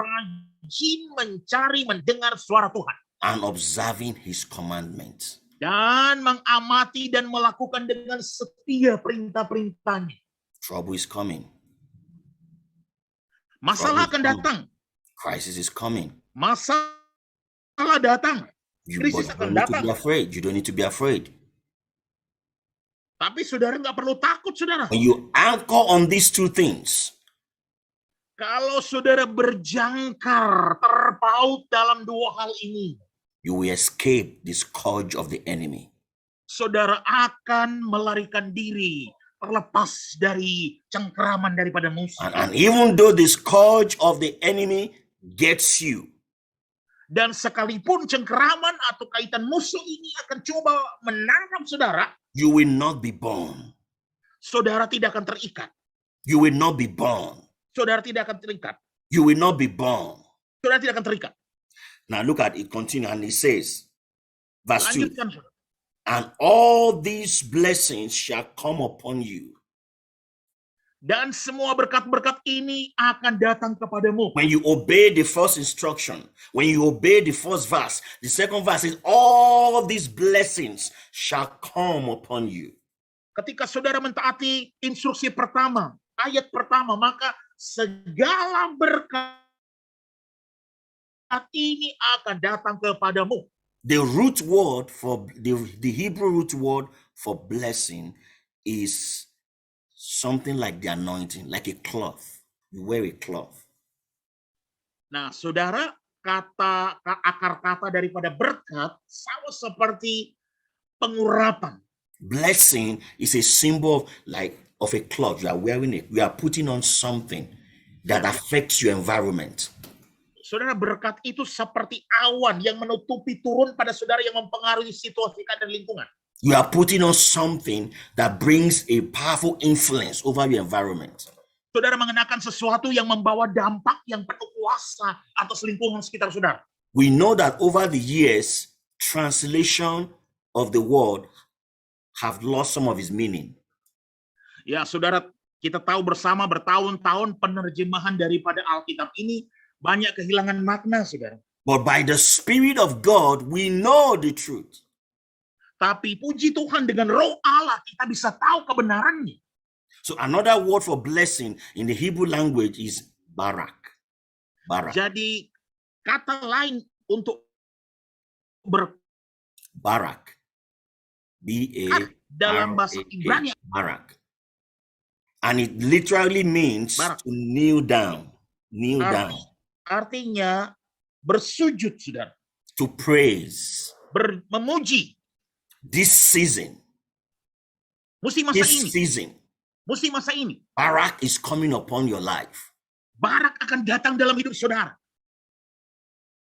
mencari, mendengar suara Tuhan. And observing his commandments. dan mengamati dan melakukan dengan setia perintah-perintahnya. trouble is coming. Masalah akan datang. Crisis is coming. Masalah datang. You, Krisis but you akan don't need to datang. be afraid. You don't need to be afraid. Tapi saudara nggak perlu takut, saudara. When you anchor on these two things, Kalau saudara berjangkar, terpaut dalam dua hal ini, you will escape the scourge of the enemy. saudara akan melarikan diri, terlepas dari cengkeraman daripada musuh. And even though the scourge of the enemy gets you, Dan sekalipun cengkeraman atau kaitan musuh ini akan coba menangkap saudara, you will not be born. saudara tidak akan terikat. You will not be born. Saudara tidak akan terikat. You will not be born. Saudara tidak akan terikat. Now look at it, continue, and it says, verse 2, Lanjutkan, saudara. and all these blessings shall come upon you Dan semua berkat-berkat ini akan datang kepadamu. when you obey the first instruction, when you obey the first verse. The second verse is, all these blessings shall come upon you. Ketika saudara mentaati instruksi pertama, ayat pertama, maka segala berkat ini akan datang kepadamu. The root word for the Hebrew root word for blessing is something like the anointing, like a cloth. You wear a cloth. Nah, saudara, akar kata daripada berkat sama seperti pengurapan. Blessing is a symbol of a cloth. You are wearing it. You are putting on something that affects your environment. Saudara, berkat itu seperti awan yang menutupi turun pada saudara yang mempengaruhi situasi dan lingkungan. You are putting on something that brings a powerful influence over your environment. Saudara mengenakan sesuatu yang membawa dampak yang penuh kuasa atas lingkungan sekitar saudara. We know that over the years, translation of the word have lost some of its meaning. Ya, saudara, kita tahu bersama bertahun-tahun penerjemahan daripada Alkitab ini banyak kehilangan makna, saudara. But by the Spirit of God, we know the truth. Tapi puji Tuhan, dengan Roh Allah kita bisa tahu kebenarannya. So another word for blessing in the Hebrew language is barak. Barak. Jadi kata lain untuk Barak. berkat dalam bahasa Ibrani, Barak. And it literally means Barak. to kneel down. Kneel down. artinya bersujud, saudara. To praise. Memuji. This season. Musim masa This ini. season. Musim masa ini. Barak is coming upon your life. Barak akan datang dalam hidup saudara.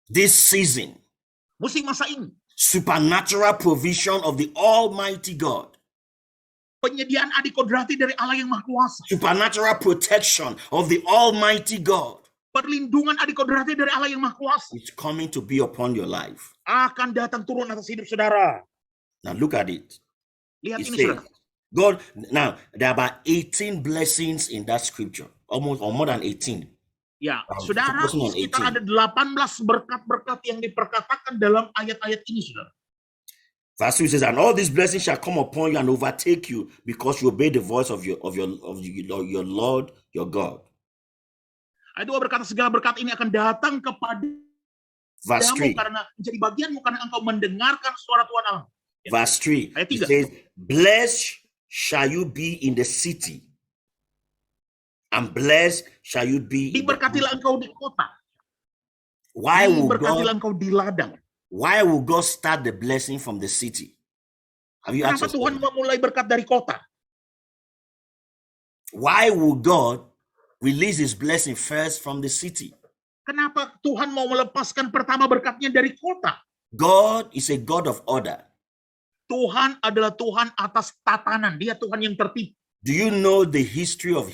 This season. Musim masa ini. Supernatural provision of the Almighty God. Penyediaan adikodrati dari Allah yang Maha Kuasa. Supernatural protection of the Almighty God. Perlindungan adikodrati dari Allah yang Maha Kuasa. It's coming to be upon your life. Akan datang turun atas hidup saudara. Now look at it. Lihat It ini, says, saudara. God, now there are about 18 blessings in that scripture. Almost or more than 18. Ya, Wow, saudara, focusing on sekitar 18. ada 18 berkat-berkat yang diperkatakan dalam ayat-ayat ini, saudara. Verse 2 says, and all these blessings shall come upon you and overtake you because you obey the voice of your Lord, your God. Ayat 2 berkata segala berkat ini akan datang kepada Verse 3. karena menjadi bagianmu karena engkau mendengarkan suara Tuhan Allah. Verse 3. Ayat It 3. says, blessed shall you be in the city, and blessed shall you be in the Diberkatilah engkau di kota. Why will Diberkatilah God engkau di ladang. start the blessing from the city? Have you asked Kenapa Tuhan yourself? memulai berkat dari kota? Why will God release his blessing first from the city? Kenapa Tuhan mau melepaskan pertama berkatnya dari kota? God is a God of order. Tuhan adalah Tuhan atas tatanan. Dia Tuhan yang tertib. Do you know the history of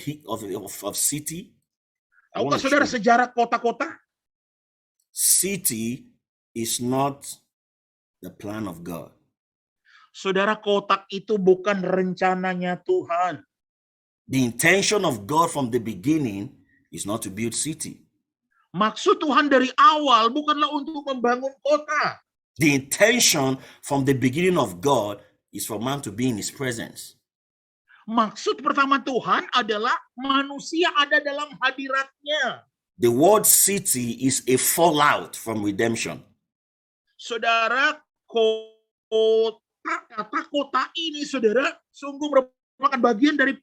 city? I Tahukah want to saudara show you. sejarah kota-kota? City is not the plan of God. Saudara, kotak itu bukan rencananya Tuhan. The intention of God from the beginning is not to build city. Maksud Tuhan dari awal bukanlah untuk membangun kota. The intention from the beginning of God is for man to be in his presence. Maksud pertama Tuhan adalah manusia ada dalam hadiratnya. The word city is a fallout from redemption. Saudara, kata kota ini, saudara, sungguh merupakan bagian dari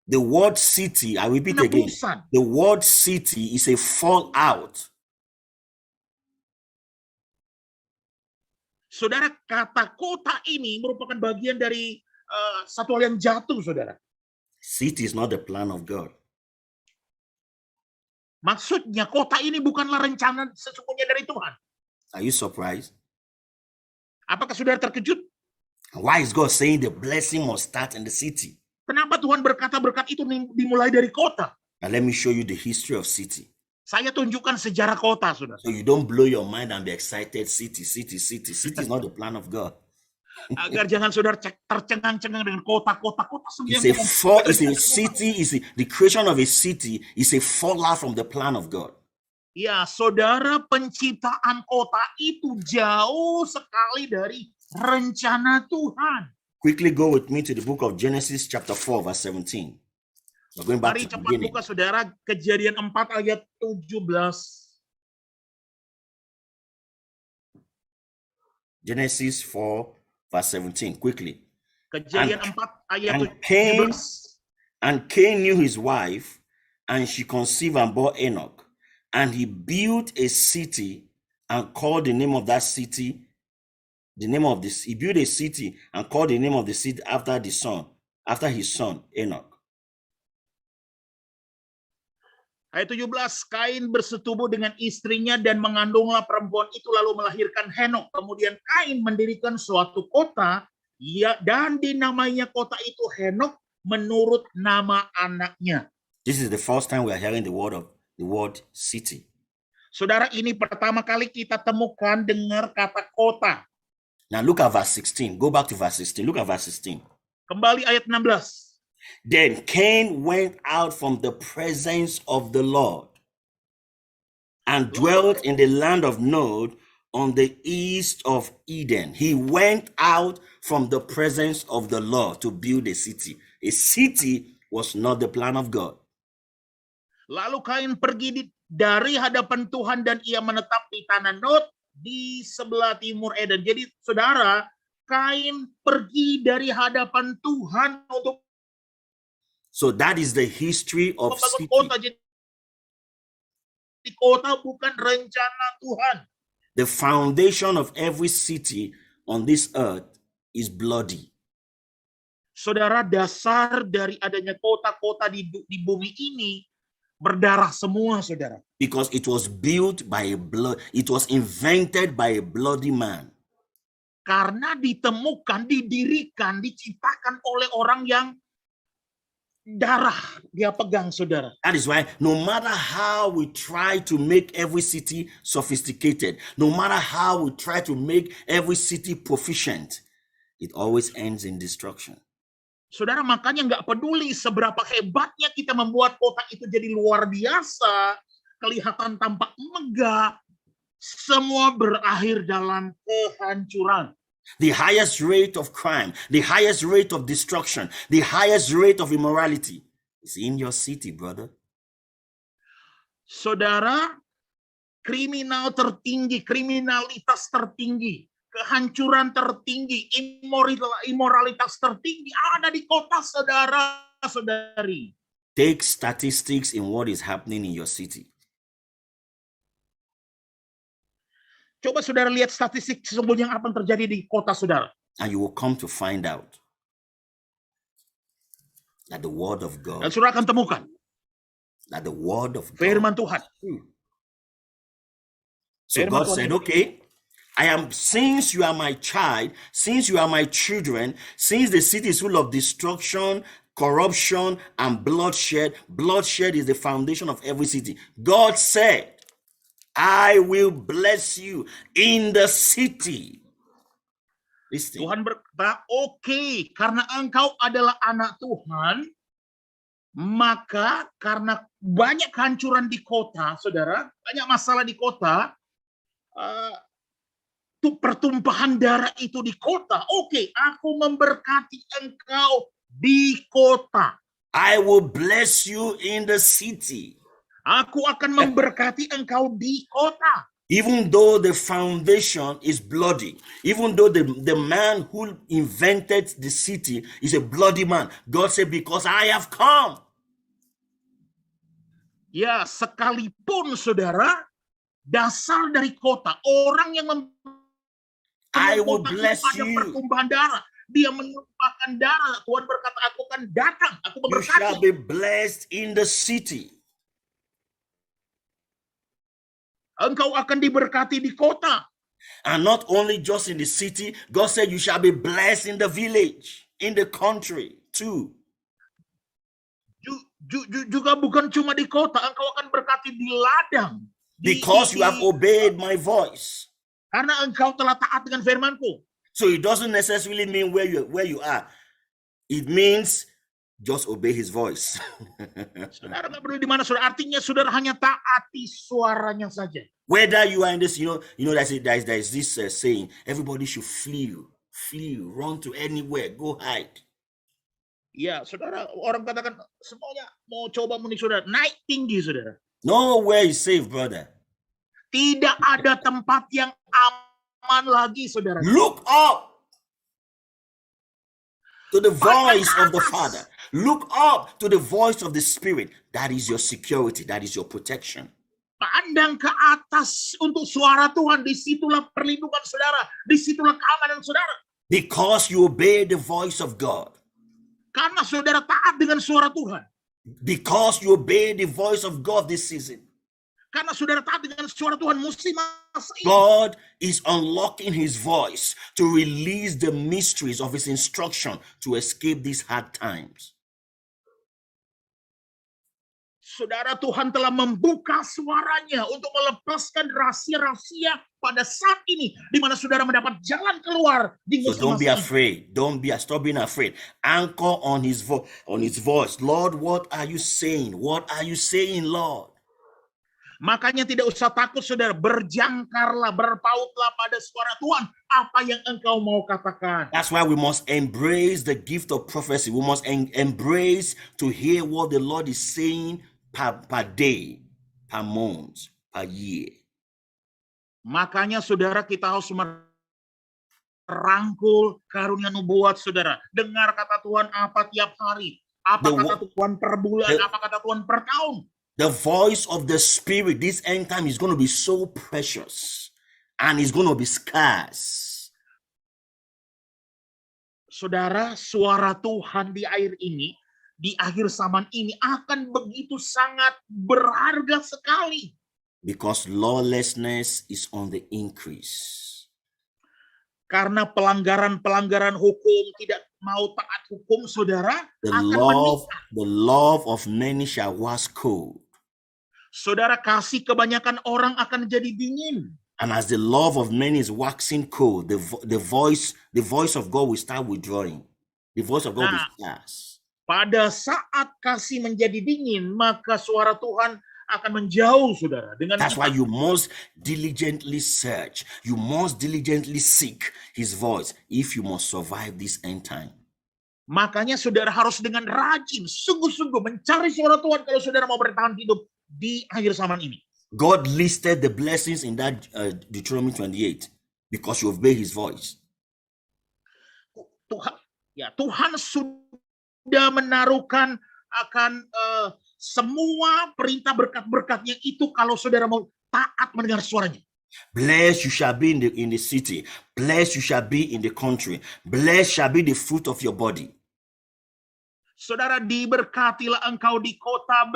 The word city, I repeat again, penebusan. the word city is a fallout. Saudara, kata kota ini merupakan bagian dari satu hal yang jatuh, saudara. City is not the plan of God. Maksudnya kota ini bukanlah rencana sesungguhnya dari Tuhan. Are you surprised? Apakah saudara terkejut? Why is God saying the blessing must start in the city? Kenapa Tuhan berkata berkat itu dimulai dari kota? Now let me show you the history of city. Saya tunjukkan sejarah kota, saudara. So you don't blow your mind and be excited. City, city, city. City is not the plan of God. Agar jangan saudara tercengang-cengang dengan kota-kota It's a city, the creation of a city is a fallout from the plan of God. Ya, saudara, penciptaan kota itu jauh sekali dari rencana Tuhan. Quickly go with me to the book of Genesis chapter 4 verse 17. We're going back Mari to the cepat beginning. buka saudara Kejadian 4 ayat 17. Genesis 4 verse 17. Quickly. Kejadian 4 ayat And Cain, 17. and Cain knew his wife, and she conceived and bore Enoch. And he built a city and called the name of that city, he built a city and called the name of the city after his son, Enoch. Ayat 17, Kain bersetubuh dengan istrinya dan mengandunglah perempuan itu lalu melahirkan Henok. Kemudian Kain mendirikan suatu kota, dan dinamainya kota itu Henok menurut nama anaknya. This is the first time we are hearing the word city. Saudara, ini pertama kali kita temukan dengar kata kota. Now look at verse 16. Go back to verse 16. Look at verse 16. Kembali ayat 16. Then Cain went out from the presence of the Lord and dwelt in the land of Nod on the east of Eden. He went out from the presence of the Lord to build a city. A city was not the plan of God. Lalu Kain pergi dari hadapan Tuhan dan ia menetap di tanah Nod di sebelah timur Eden. Jadi saudara, Kain pergi dari hadapan Tuhan untuk So that is the history of membangun city. kota. Jadi kota bukan rencana Tuhan. The foundation of every city on this earth is bloody. Saudara, dasar dari adanya kota-kota di bumi ini berdarah semua, saudara. Because it was built by it was invented by a bloody man. Karena ditemukan, didirikan, diciptakan oleh orang yang darah dia pegang, saudara. That is why no matter how we try to make every city sophisticated, no matter how we try to make every city proficient, it always ends in destruction. Saudara, makanya nggak peduli seberapa hebatnya kita membuat kota itu jadi luar biasa, kelihatan tampak megah, semua berakhir dalam kehancuran. The highest rate of crime, the highest rate of destruction, the highest rate of immorality is in your city, brother. Saudara, kriminalitas tertinggi, kehancuran tertinggi, imoralitas tertinggi ada di kota, saudara-saudari. Take statistics in what is happening in your city. Coba saudara lihat statistik sesungguhnya apa yang terjadi di kota saudara. And you will come to find out that the word of God, Dan saudara akan temukan that the word of God. firman Tuhan. So God said, okay, since you are my child, since you are my children, since the city is full of destruction, corruption, and bloodshed is the foundation of every city. God said, I will bless you in the city. Listen. Tuhan berkata, oke, karena engkau adalah anak Tuhan, maka karena banyak kehancuran di kota, saudara, banyak masalah di kota, pertumpahan darah itu di kota. Oke, aku memberkati engkau di kota. I will bless you in the city. Aku akan memberkati engkau di kota. Even though the foundation is bloody, even though the man who invented the city is a bloody man, God said, because I have come. Ya, sekalipun saudara, dasar dari kota, orang yang I will kota itu bless ada you. pertumbuhan darah. Dia menumpahkan darah. Tuhan berkata, aku akan datang, aku You shall memberkati. be blessed in the city. Engkau akan diberkati di kota. And not only just in the city, God said you shall be blessed in the village, in the country too. Juga bukan cuma di kota, engkau akan berkati di ladang. Because you have obeyed my voice. Karena engkau telah taat dengan firmanku. So it doesn't necessarily mean where you are. It means just obey his voice. Saudara nggak perlu di mana, saudara. Artinya saudara hanya taati suaranya saja. Whether you are in this, there's this saying, everybody should flee, run to anywhere, go hide. Ya, saudara, orang katakan semuanya mau coba menik saudara, naik tinggi saudara. Nowhere is safe, brother. Tidak ada tempat yang aman lagi, saudara. Look up to the voice of the Father. Look up to the voice of the Spirit. That is your security. That is your protection. Pandang ke atas untuk suara Tuhan. Disitulah perlindungan saudara. Disitulah keamanan saudara. Because you obey the voice of God. Karena saudara taat dengan suara Tuhan. Because you obey the voice of God this season. Karena saudara taat dengan suara Tuhan musim masa ini. God is unlocking his voice to release the mysteries of his instruction to escape these hard times. Saudara, Tuhan telah membuka suaranya untuk melepaskan rahasia-rahasia pada saat ini, di mana saudara mendapat jalan keluar di So musim don't be masa ini. afraid. Stop being afraid. Anchor on his voice. Lord, what are you saying? What are you saying, Lord? Makanya tidak usah takut, saudara. Berjangkarlah, berpautlah pada suara Tuhan. Apa yang engkau mau katakan. That's why we must embrace the gift of prophecy. We must embrace to hear what the Lord is saying per day, per month, per year. Makanya saudara, kita harus merangkul karunia nubuat, saudara. Dengar kata Tuhan apa tiap hari. Apa kata Tuhan per bulan, apa kata Tuhan per tahun. The voice of the Spirit, this end time is going to be so precious and it's going to be scarce. Saudara, suara Tuhan di air ini, di akhir zaman ini akan begitu sangat berharga sekali. Because lawlessness is on the increase. Karena pelanggaran-pelanggaran hukum, tidak mau taat hukum, saudara, The akan meningkat. love of many shall wax cold. Saudara, kasih kebanyakan orang akan jadi dingin. And as the love of many is waxing cold, the voice of God will start withdrawing. The voice of God will scarce. Pada saat kasih menjadi dingin, maka suara Tuhan akan menjauh, saudara. That's why you must diligently search. You must diligently seek his voice if you must survive this end time. Makanya saudara harus dengan rajin, sungguh-sungguh mencari suara Tuhan kalau saudara mau bertahan hidup di akhir zaman ini. God listed the blessings in that Deuteronomy 28 because you obey his voice. Tuhan sudah menaruhkan akan semua perintah berkat-berkatnya itu kalau saudara mau taat mendengar suaranya. Blessed you shall be in the city. Blessed you shall be in the country. Blessed shall be the fruit of your body. Saudara, diberkatilah engkau di kota,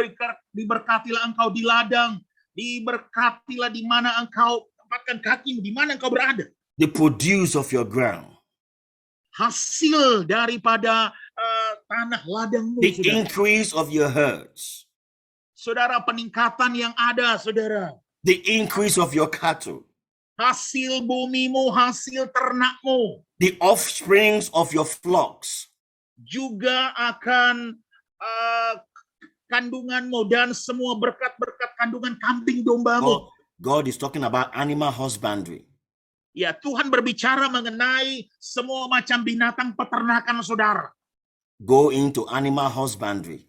diberkatilah engkau di ladang, diberkatilah di mana engkau tempatkan kakimu, di mana engkau berada. The produce of your ground. Hasil daripada tanah ladangmu. The saudara. increase of your herds. Saudara, peningkatan yang ada, saudara. The increase of your cattle. Hasil bumimu, hasil ternakmu. The offsprings of your flocks. Juga akan kandunganmu dan semua berkat-berkat kandungan kambing dombamu. God is talking about animal husbandry. Ya, Tuhan berbicara mengenai semua macam binatang peternakan saudara. Go into animal husbandry.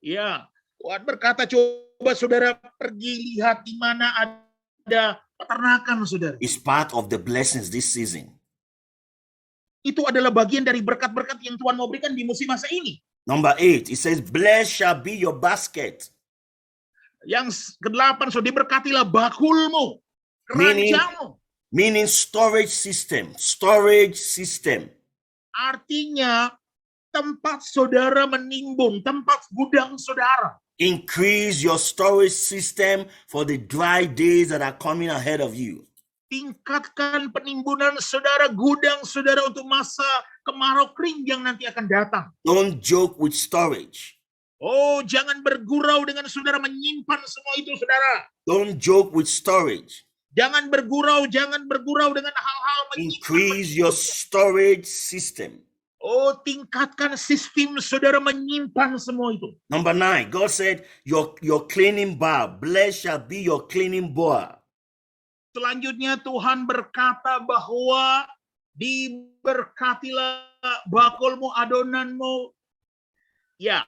Ya, Tuhan berkata, coba saudara pergi lihat di mana ada peternakan saudara. It's part of the blessings this season. Itu adalah bagian dari berkat-berkat yang Tuhan mau berikan di musim masa ini. Number 8, it says, blessed shall be your basket. Yang ke-8, so diberkatilah bakulmu, keranjangmu. Meaning storage system. Storage system. Artinya tempat saudara menimbun, tempat gudang saudara. Increase your storage system for the dry days that are coming ahead of you. Tingkatkan penimbunan saudara, gudang saudara untuk masa kemarau kering yang nanti akan datang. Don't joke with storage. Oh, jangan bergurau dengan saudara menyimpan semua itu saudara. Don't joke with storage. Jangan bergurau dengan hal-hal menyimpan. Increase your storage system. Oh, tingkatkan sistem saudara menyimpan semua itu. Number 9, God said, your cleaning bar, blessed shall be your cleaning bar. Selanjutnya Tuhan berkata bahwa diberkatilah bakulmu, adonanmu. Ya.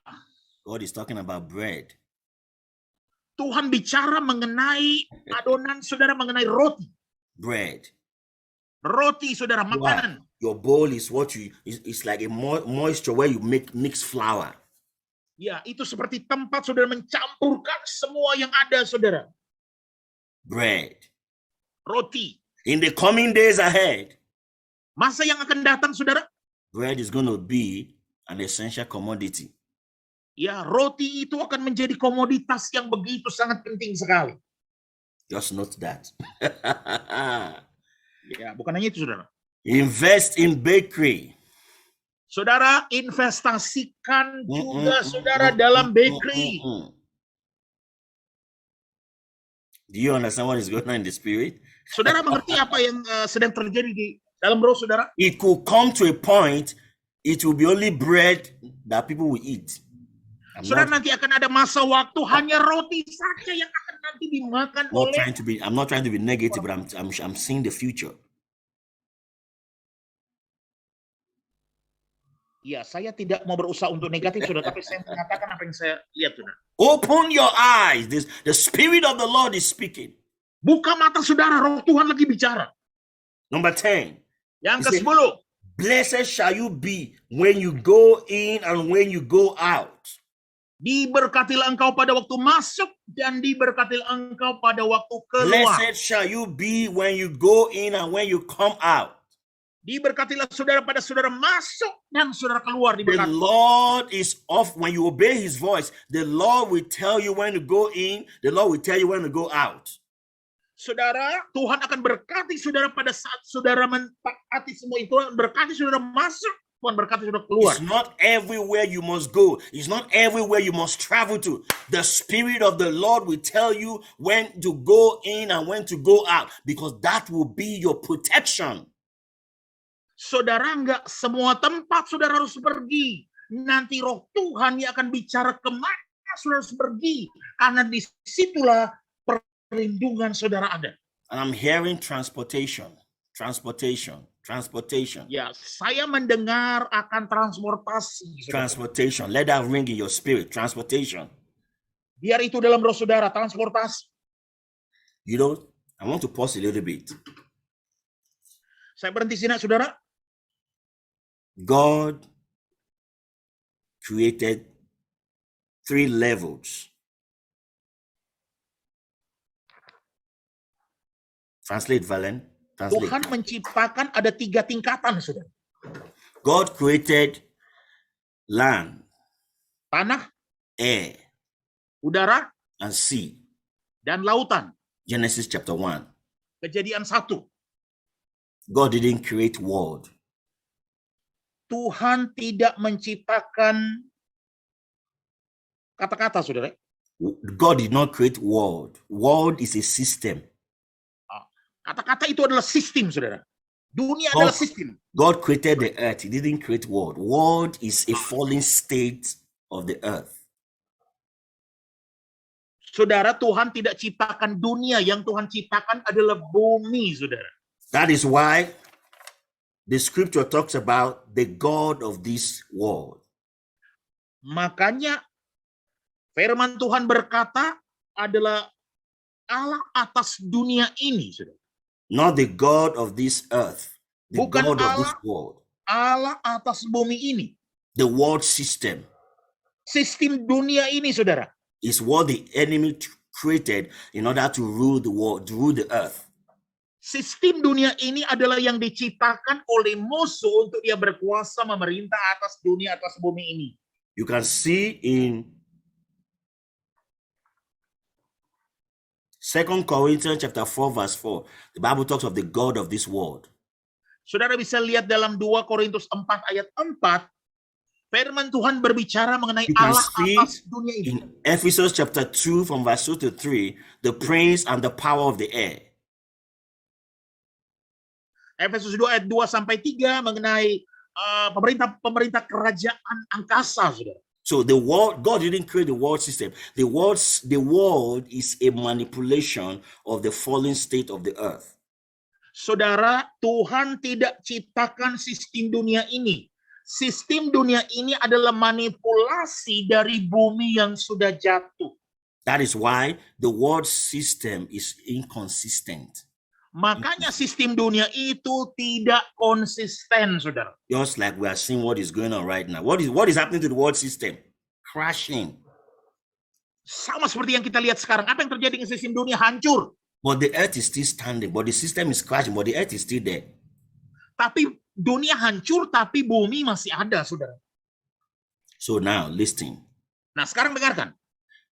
God is talking about bread. Tuhan bicara mengenai adonan saudara, mengenai roti. Bread. Roti saudara, makanan. Your bowl is what it's like a moisture where you mix flour. Ya, itu seperti tempat saudara mencampurkan semua yang ada saudara. Bread. Roti. In the coming days ahead, masa yang akan datang saudara, bread is going to be an essential commodity. Ya, roti itu akan menjadi komoditas yang begitu sangat penting sekali. Just note that. Ya, bukan hanya itu saudara. Invest in bakery. Saudara, investasikan juga saudara dalam bakery. Do you understand what is going on in the spirit? Saudara mengerti apa yang sedang terjadi di dalam roh saudara? It could come to a point, it will be only bread that people will eat. Saudara, nanti akan ada masa waktu hanya roti saja yang akan nanti dimakan oleh. I'm not trying to be negative, but I'm seeing the future. Ya, saya tidak mau berusaha untuk negatif, saudara, tapi saya mengatakan apa yang saya lihat, saudara. Open your eyes. The Spirit of the Lord is speaking. Buka mata saudara, roh Tuhan lagi bicara. Number 10. Yang ke-10. Blessed shall you be when you go in and when you go out. Diberkatilah engkau pada waktu masuk dan diberkatilah engkau pada waktu keluar. Blessed shall you be when you go in and when you come out. Diberkatilah saudara pada saudara masuk dan saudara keluar. The Diberkati. Lord is off when you obey his voice. The Lord will tell you when to go in. The Lord will tell you when to go out. Saudara, Tuhan akan berkati saudara pada saat saudara mentaati semua itu. Berkati saudara masuk, Tuhan berkati saudara keluar. It's not everywhere you must go. It's not everywhere you must travel to. The Spirit of the Lord will tell you when to go in and when to go out, because that will be your protection. Saudara, enggak semua tempat saudara harus pergi. Nanti roh Tuhan yang akan bicara kemana saudara harus pergi. Karena disitulah perlindungan saudara ada. And I'm hearing transportation. Ya, saya mendengar akan transportasi. Saudara. Transportation. Let that ring in your spirit. Transportation. Biar itu dalam roh saudara, transportasi. You know, I want to pause a little bit. Saya berhenti sini, saudara. God created 3 levels. Translate, Valen. Translate. Tuhan menciptakan ada 3 tingkatan, saudara. God created land, Tanah, air, udara, and sea. dan lautan. Genesis chapter 1. Kejadian 1. God didn't create world. Tuhan tidak menciptakan kata-kata, saudara. God did not create world. World is a system. Kata-kata itu adalah sistem, saudara. Dunia adalah sistem. God created the earth. He didn't create world. World is a fallen state of the earth. Saudara, Tuhan tidak ciptakan dunia. Yang Tuhan ciptakan adalah bumi, saudara. That is why the scripture talks about the God of this world. Makanya firman Tuhan berkata adalah Allah atas dunia ini, saudara. Not the God of this earth, the Bukan God of this Allah. world, Allah atas bumi ini. the world system Sistem dunia ini, saudara. is what the enemy created in order to rule the world, to rule the earth. Sistem dunia ini adalah yang diciptakan oleh musuh untuk dia berkuasa memerintah atas dunia, atas bumi ini. You can see in 2 Corinthians chapter 4 verse 4, the Bible talks of the God of this world. Saudara bisa lihat dalam 2 Korintus 4 ayat 4, firman Tuhan berbicara mengenai You can Allah see atas dunia ini. in Ephesians chapter 2 from verse 2 to 3, the prince and the power of the air. Efesus 2 ayat 2 sampai 3 mengenai pemerintah kerajaan angkasa, saudara. So the world, God didn't create the world system. The world is a manipulation of the fallen state of the earth. Saudara, Tuhan tidak ciptakan sistem dunia ini. Sistem dunia ini adalah manipulasi dari bumi yang sudah jatuh. That is why the world system is inconsistent. Makanya sistem dunia itu tidak konsisten, saudara. Just like we are seeing what is going on right now. What is happening to the world system? Crashing. Sama seperti yang kita lihat sekarang. Apa yang terjadi dengan sistem dunia? Hancur. But the earth is still standing. But the system is crashing. But the earth is still there. Tapi dunia hancur, tapi bumi masih ada, saudara. So now, listen. Nah, sekarang dengarkan.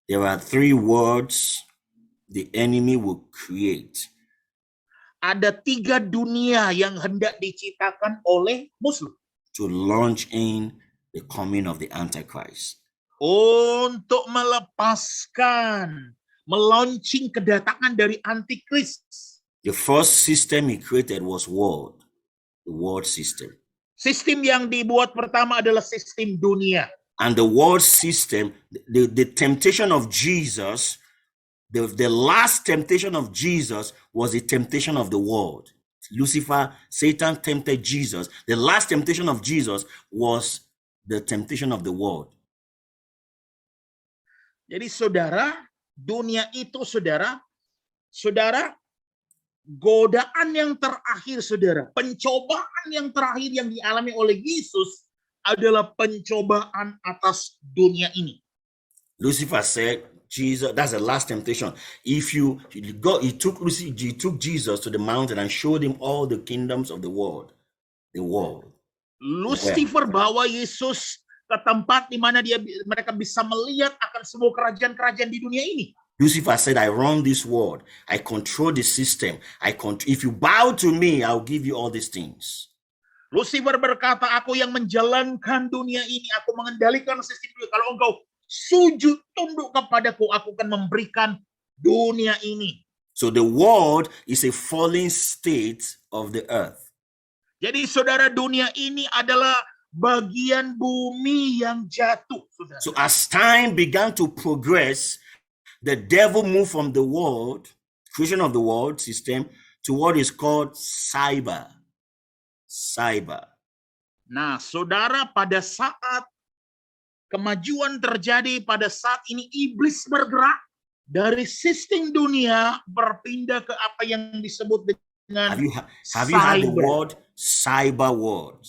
There are 3 words the enemy will create. Ada 3 dunia yang hendak diciptakan oleh musuh. To launch in the coming of the Antichrist. Untuk melepaskan, meluncing kedatangan dari antikris. The first system he created was world. The world system. Sistem yang dibuat pertama adalah sistem dunia. And the world system, the temptation of Jesus, the last temptation of Jesus was the temptation of the world. Lucifer, Satan tempted Jesus. The last temptation of Jesus was the temptation of the world. Jadi saudara, dunia itu saudara, godaan yang terakhir saudara, pencobaan yang terakhir yang dialami oleh Yesus adalah pencobaan atas dunia ini. Lucifer said, Jesus, that's the last temptation. If you go, he took Jesus to the mountain and showed him all the kingdoms of the world. The world. Lucifer bawa Yesus ke tempat di mana mereka bisa melihat akan semua kerajaan-kerajaan di dunia ini. Lucifer said, I run this world. I control the system. If you bow to me, I'll give you all these things. Lucifer berkata, aku yang menjalankan dunia ini, aku mengendalikan sistem dunia. Kalau engkau sujud tunduk kepadaku, aku akan memberikan dunia ini. So the world is a fallen state of the earth. Jadi saudara, dunia ini adalah bagian bumi yang jatuh, saudara. So as time began to progress, the devil moved from the world, creation of the world system, to what is called cyber. Nah, saudara, pada saat kemajuan terjadi, pada saat ini iblis bergerak dari sistem dunia berpindah ke apa yang disebut dengan have you heard the word cyber world?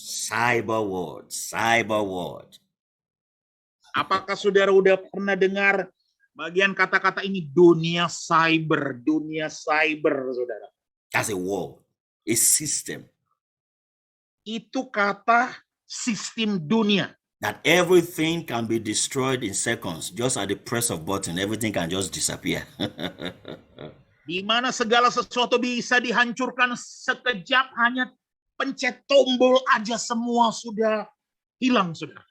Apakah saudara udah pernah dengar bagian kata-kata ini, dunia cyber, saudara? That's a world, a system. Itu kata sistem dunia. That everything can be destroyed in seconds. Just at the press of button, everything can just disappear. Di mana segala sesuatu bisa dihancurkan sekejap, hanya pencet tombol aja semua sudah hilang, saudara.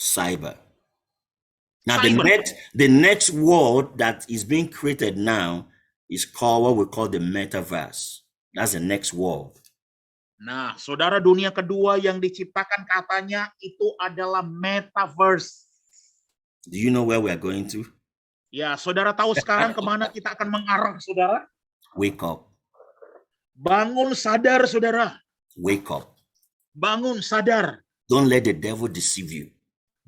Cyber. Now the next world that is being created now is called what we call the metaverse. That's the next world. Nah, saudara, dunia kedua yang diciptakan katanya itu adalah metaverse. Do you know where we are going to? Ya, saudara tahu sekarang kemana kita akan mengarah, saudara? Wake up. Bangun sadar, saudara. Wake up. Bangun sadar. Don't let the devil deceive you.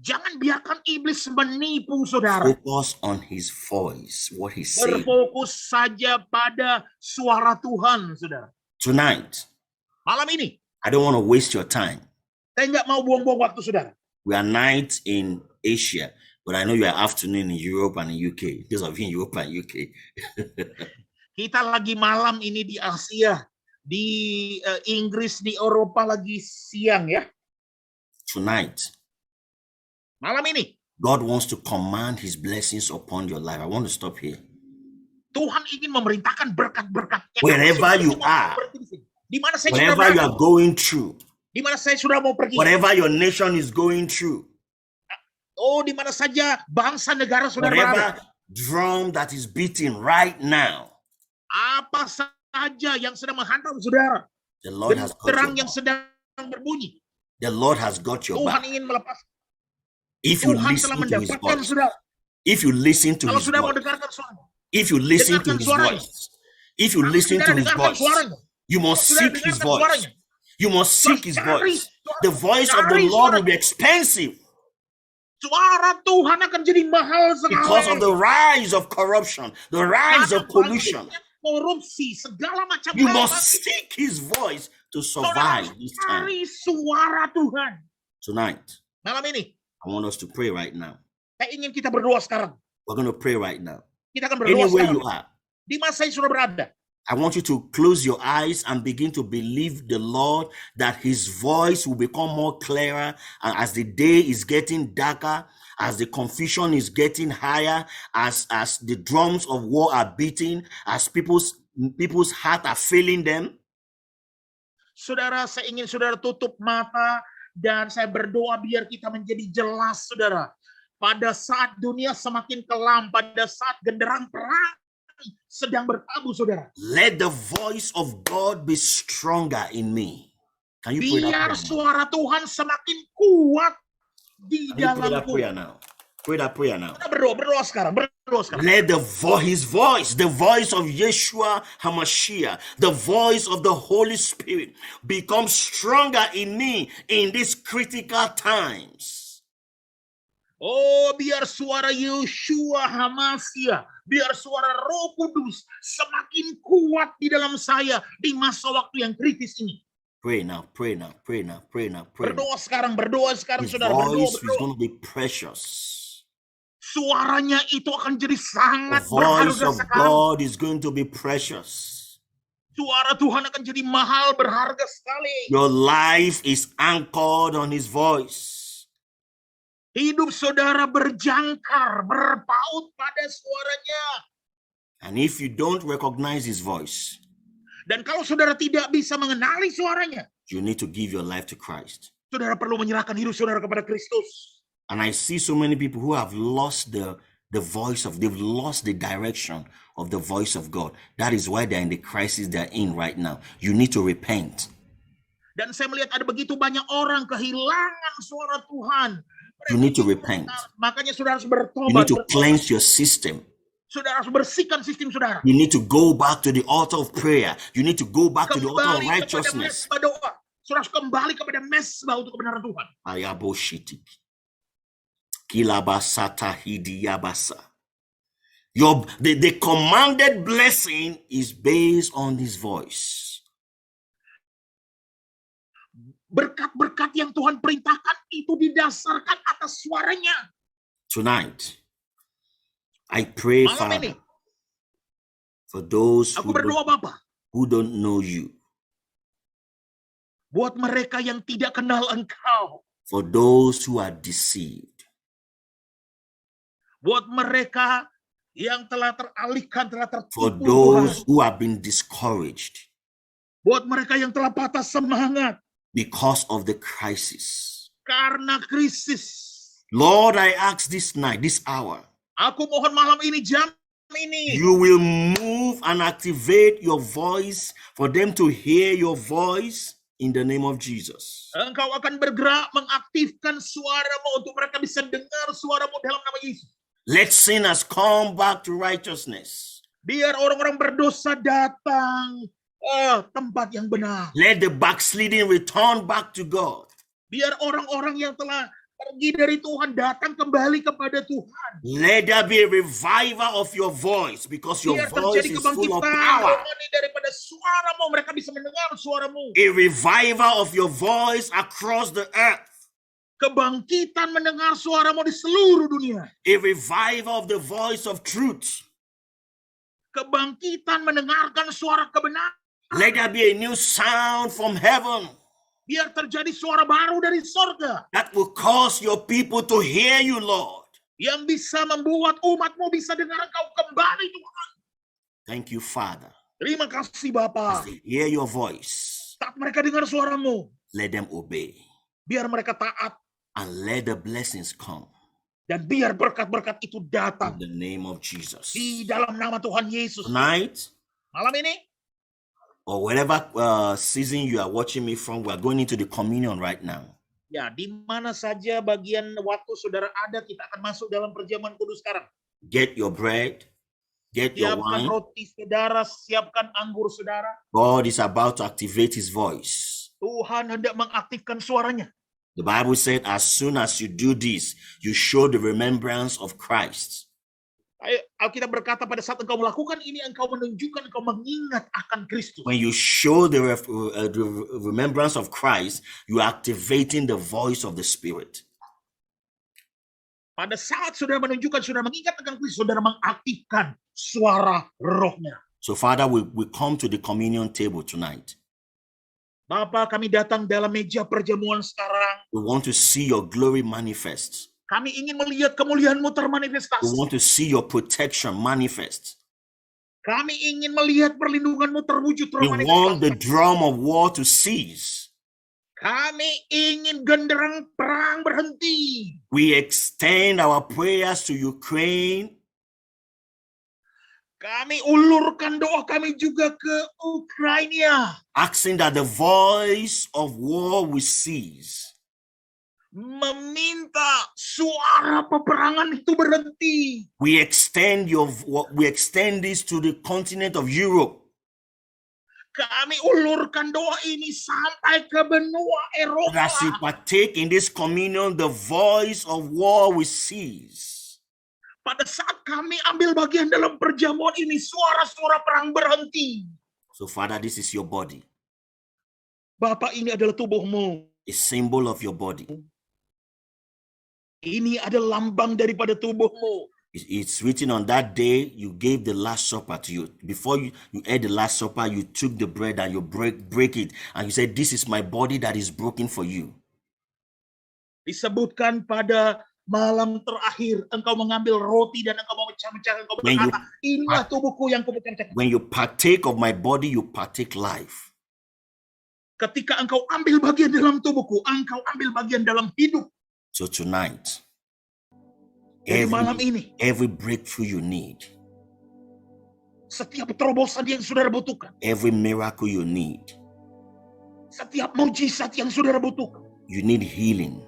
Jangan biarkan iblis menipu, saudara. Focus on his voice, what he's saying. Berfokus saja pada suara Tuhan, saudara. Tonight, Malam ini, I don't want to waste your time. saya nggak mau buang-buang waktu, saudara. We are night in Asia, but I know you are afternoon in Europe and in UK. Those of you in Europe and UK. Kita lagi malam ini di Asia, di Inggris, di Eropa lagi siang ya. Tonight, Malam ini, God wants to command his blessings upon your life. I want to stop here. Tuhan ingin memerintahkan berkat-berkat. Wherever you are, Di mana saya sudah whatever you berada, are going through, di mana saya sudah mau pergi. whatever your nation is going through, Oh, di mana saja bangsa negara sudah berada. whatever drum that is beating right now, Apa saja yang sedang menghantam saudara. the Lord has got Terang your yang back. sedang berbunyi. The Lord has got your Tuhan back. ingin melepas. If you Tuhan telah listen to his mendapatkan voice, saudara. if you listen to Kalau his sudah mau voice, dengarkan suara. if you listen to dengarkan his suaranya. voice, if you listen to his dengarkan voice, suaranya. you must Sudah seek his dengarkan voice. suaranya. You must seek his Cari voice. suara- The voice of the cari Lord suara. will be expensive Suara Tuhan akan jadi mahal sekali. because of the rise of corruption, the rise Karena of pollution. banyaknya korupsi, segala macam You hal must bangkit. seek his voice to Saudara survive this time. cari suara Tuhan. Tonight, Malam ini, I want us to pray right now. saya ingin kita berdoa sekarang. We're going to pray right now. Kita akan berdoa Anywhere sekarang. you are, Di mana saya sudah berada. I want you to close your eyes and begin to believe the Lord that his voice will become more clearer. And as the day is getting darker, as the confusion is getting higher, as the drums of war are beating, as people's heart are failing them, Saudara, saya ingin saudara tutup mata dan saya berdoa biar kita menjadi jelas, saudara. Pada saat dunia semakin kelam, pada saat genderang perang sedang bertabuh, saudara. let the voice of God be stronger in me. Can you pray that Biar prayer now? suara Tuhan semakin kuat di Can you pray that dalamku. prayer now? Pray that prayer now. Kita berdoa sekarang, berdoa sekarang. Let his voice, the voice of Yeshua HaMashiach, the voice of the Holy Spirit become stronger in me in these critical times. Oh, biar suara Yeshua HaMashiach, biar suara Roh Kudus semakin kuat di dalam saya di masa waktu yang kritis ini. Pray now, pray now, pray now, pray now, pray now. Berdoa sekarang, His saudara. voice is Berdoa. going to be precious. Suaranya itu akan jadi The sangat voice berharga of sekali. God is going to be precious. Suara Tuhan akan jadi mahal, berharga sekali. Your life is anchored on his voice. Hidup saudara berjangkar, berpaut pada suaranya. And if you don't recognize his voice, Dan kalau saudara tidak bisa mengenali suaranya, you need to give your life to Christ. saudara perlu menyerahkan hidup saudara kepada Kristus. And I see so many people who have lost the voice of, they've lost the direction of the voice of God. That is why they're in the crisis they're in right now. You need to repent. Dan saya melihat ada begitu banyak orang kehilangan suara Tuhan. You need to repent. Makanya saudara harus You bertobat. need to cleanse your system. Saudara harus bersihkan sistem saudara. You need to go back to the altar of prayer. You need to go back to the altar of Kembali kepada righteousness. mesbah doa. Saudara harus kembali kepada mesbah untuk kebenaran Tuhan. Ayaboshiti. Kilabasata hidiyabasa. The commanded blessing is based on his voice. Berkat-berkat yang Tuhan perintahkan itu didasarkan atas suaranya. Tonight, I pray, Malam Father, ini, for those aku berdoa Bapa, who don't know you, buat mereka yang tidak kenal Engkau, for those who are deceived, buat mereka yang telah teralihkan, telah for tertipu, those Tuhan. who have been discouraged Buat mereka yang telah patah semangat because of the crisis. karena krisis. Lord, I ask this night, this hour, Aku mohon malam ini, jam ini, you will move and activate your voice for them to hear your voice in the name of Jesus. Engkau akan bergerak mengaktifkan suaramu untuk mereka bisa dengar suaramu dalam nama Yesus. Let sinners come back to righteousness. Biar orang-orang berdosa datang tempat yang benar. Let the backsliding return back to God. Biar orang-orang yang telah pergi dari Tuhan datang kembali kepada Tuhan. Let there be a revival of your voice, because your Biar voice terjadi is full of kebangkitan power. rohani daripada suaramu. Mereka bisa mendengar suaramu. A revival of your voice across the earth. Kebangkitan mendengar suaramu di seluruh dunia. A revival of the voice of truth. Kebangkitan mendengarkan suara kebenaran. Let there be a new sound from heaven Biar terjadi suara baru dari sorga. that will cause your people to hear you, Lord. Yang bisa membuat umatmu bisa dengar engkau kembali, Tuhan. Thank you, Father. Terima kasih, As Bapa. they hear your voice, Saat mereka dengar suaramu, let them obey. biar mereka taat. And let the blessings come Dan biar berkat-berkat itu in datang. the name of Jesus. Di dalam nama Tuhan Yesus. Tonight, Malam ini, or whatever season you are watching me from, we are going into the communion right now. ya di mana saja bagian waktu saudara ada, kita akan masuk dalam perjamuan kudus sekarang. Get your bread, get your Siapkan wine. roti saudara, siapkan anggur saudara. God is about to activate his voice. Tuhan hendak mengaktifkan suaranya. The Bible said, as soon as you do this, you show the remembrance of Christ. Alkitab berkata pada saat engkau melakukan ini, engkau menunjukkan, engkau mengingat akan Kristus. When you show the remembrance of Christ, you are activating the voice of the Spirit. Pada saat saudara menunjukkan, saudara mengingat akan Kristus, saudara mengaktifkan suara rohnya. So, Father, we come to the communion table tonight. Bapa, kami datang dalam meja perjamuan sekarang. We want to see your glory manifest. Kami ingin melihat kemuliaan-Mu We termanifestasi. want to see your protection manifest. Kami ingin melihat perlindungan-Mu terwujud We want the termanifestasi. drum of war to cease. Kami ingin genderang perang berhenti. We extend our prayers to Ukraine. Kami ulurkan doa kami juga ke Ukraina. Asking that the voice of war will cease. Meminta suara peperangan itu berhenti. We extend this to the continent of Europe. Kami ulurkan doa ini sampai ke benua That as we Eropa. partake in this communion, the voice of war will cease. Pada saat kami ambil bagian dalam perjamuan ini, suara-suara perang berhenti. So, Father, this is your body, Bapak, ini adalah tubuhmu. a symbol of your body. Ini adalah lambang daripada tubuhmu. It's written on that day you gave the Last Supper to you. Before you ate the Last Supper, you took the bread and you break it. And you said, this is my body that is broken for you. Disebutkan pada malam terakhir, engkau mengambil roti dan engkau memecah-mecah, engkau When you- berkata, inilah tubuhku yang kupecah-pecah. When you partake of my body, you partake life. Ketika engkau ambil bagian dalam tubuhku, engkau ambil bagian dalam hidup. So tonight, Jadi malam ini, every breakthrough you need, setiap terobosan yang saudara butuhkan, every miracle you need, setiap mujizat yang saudara butuhkan, you need healing,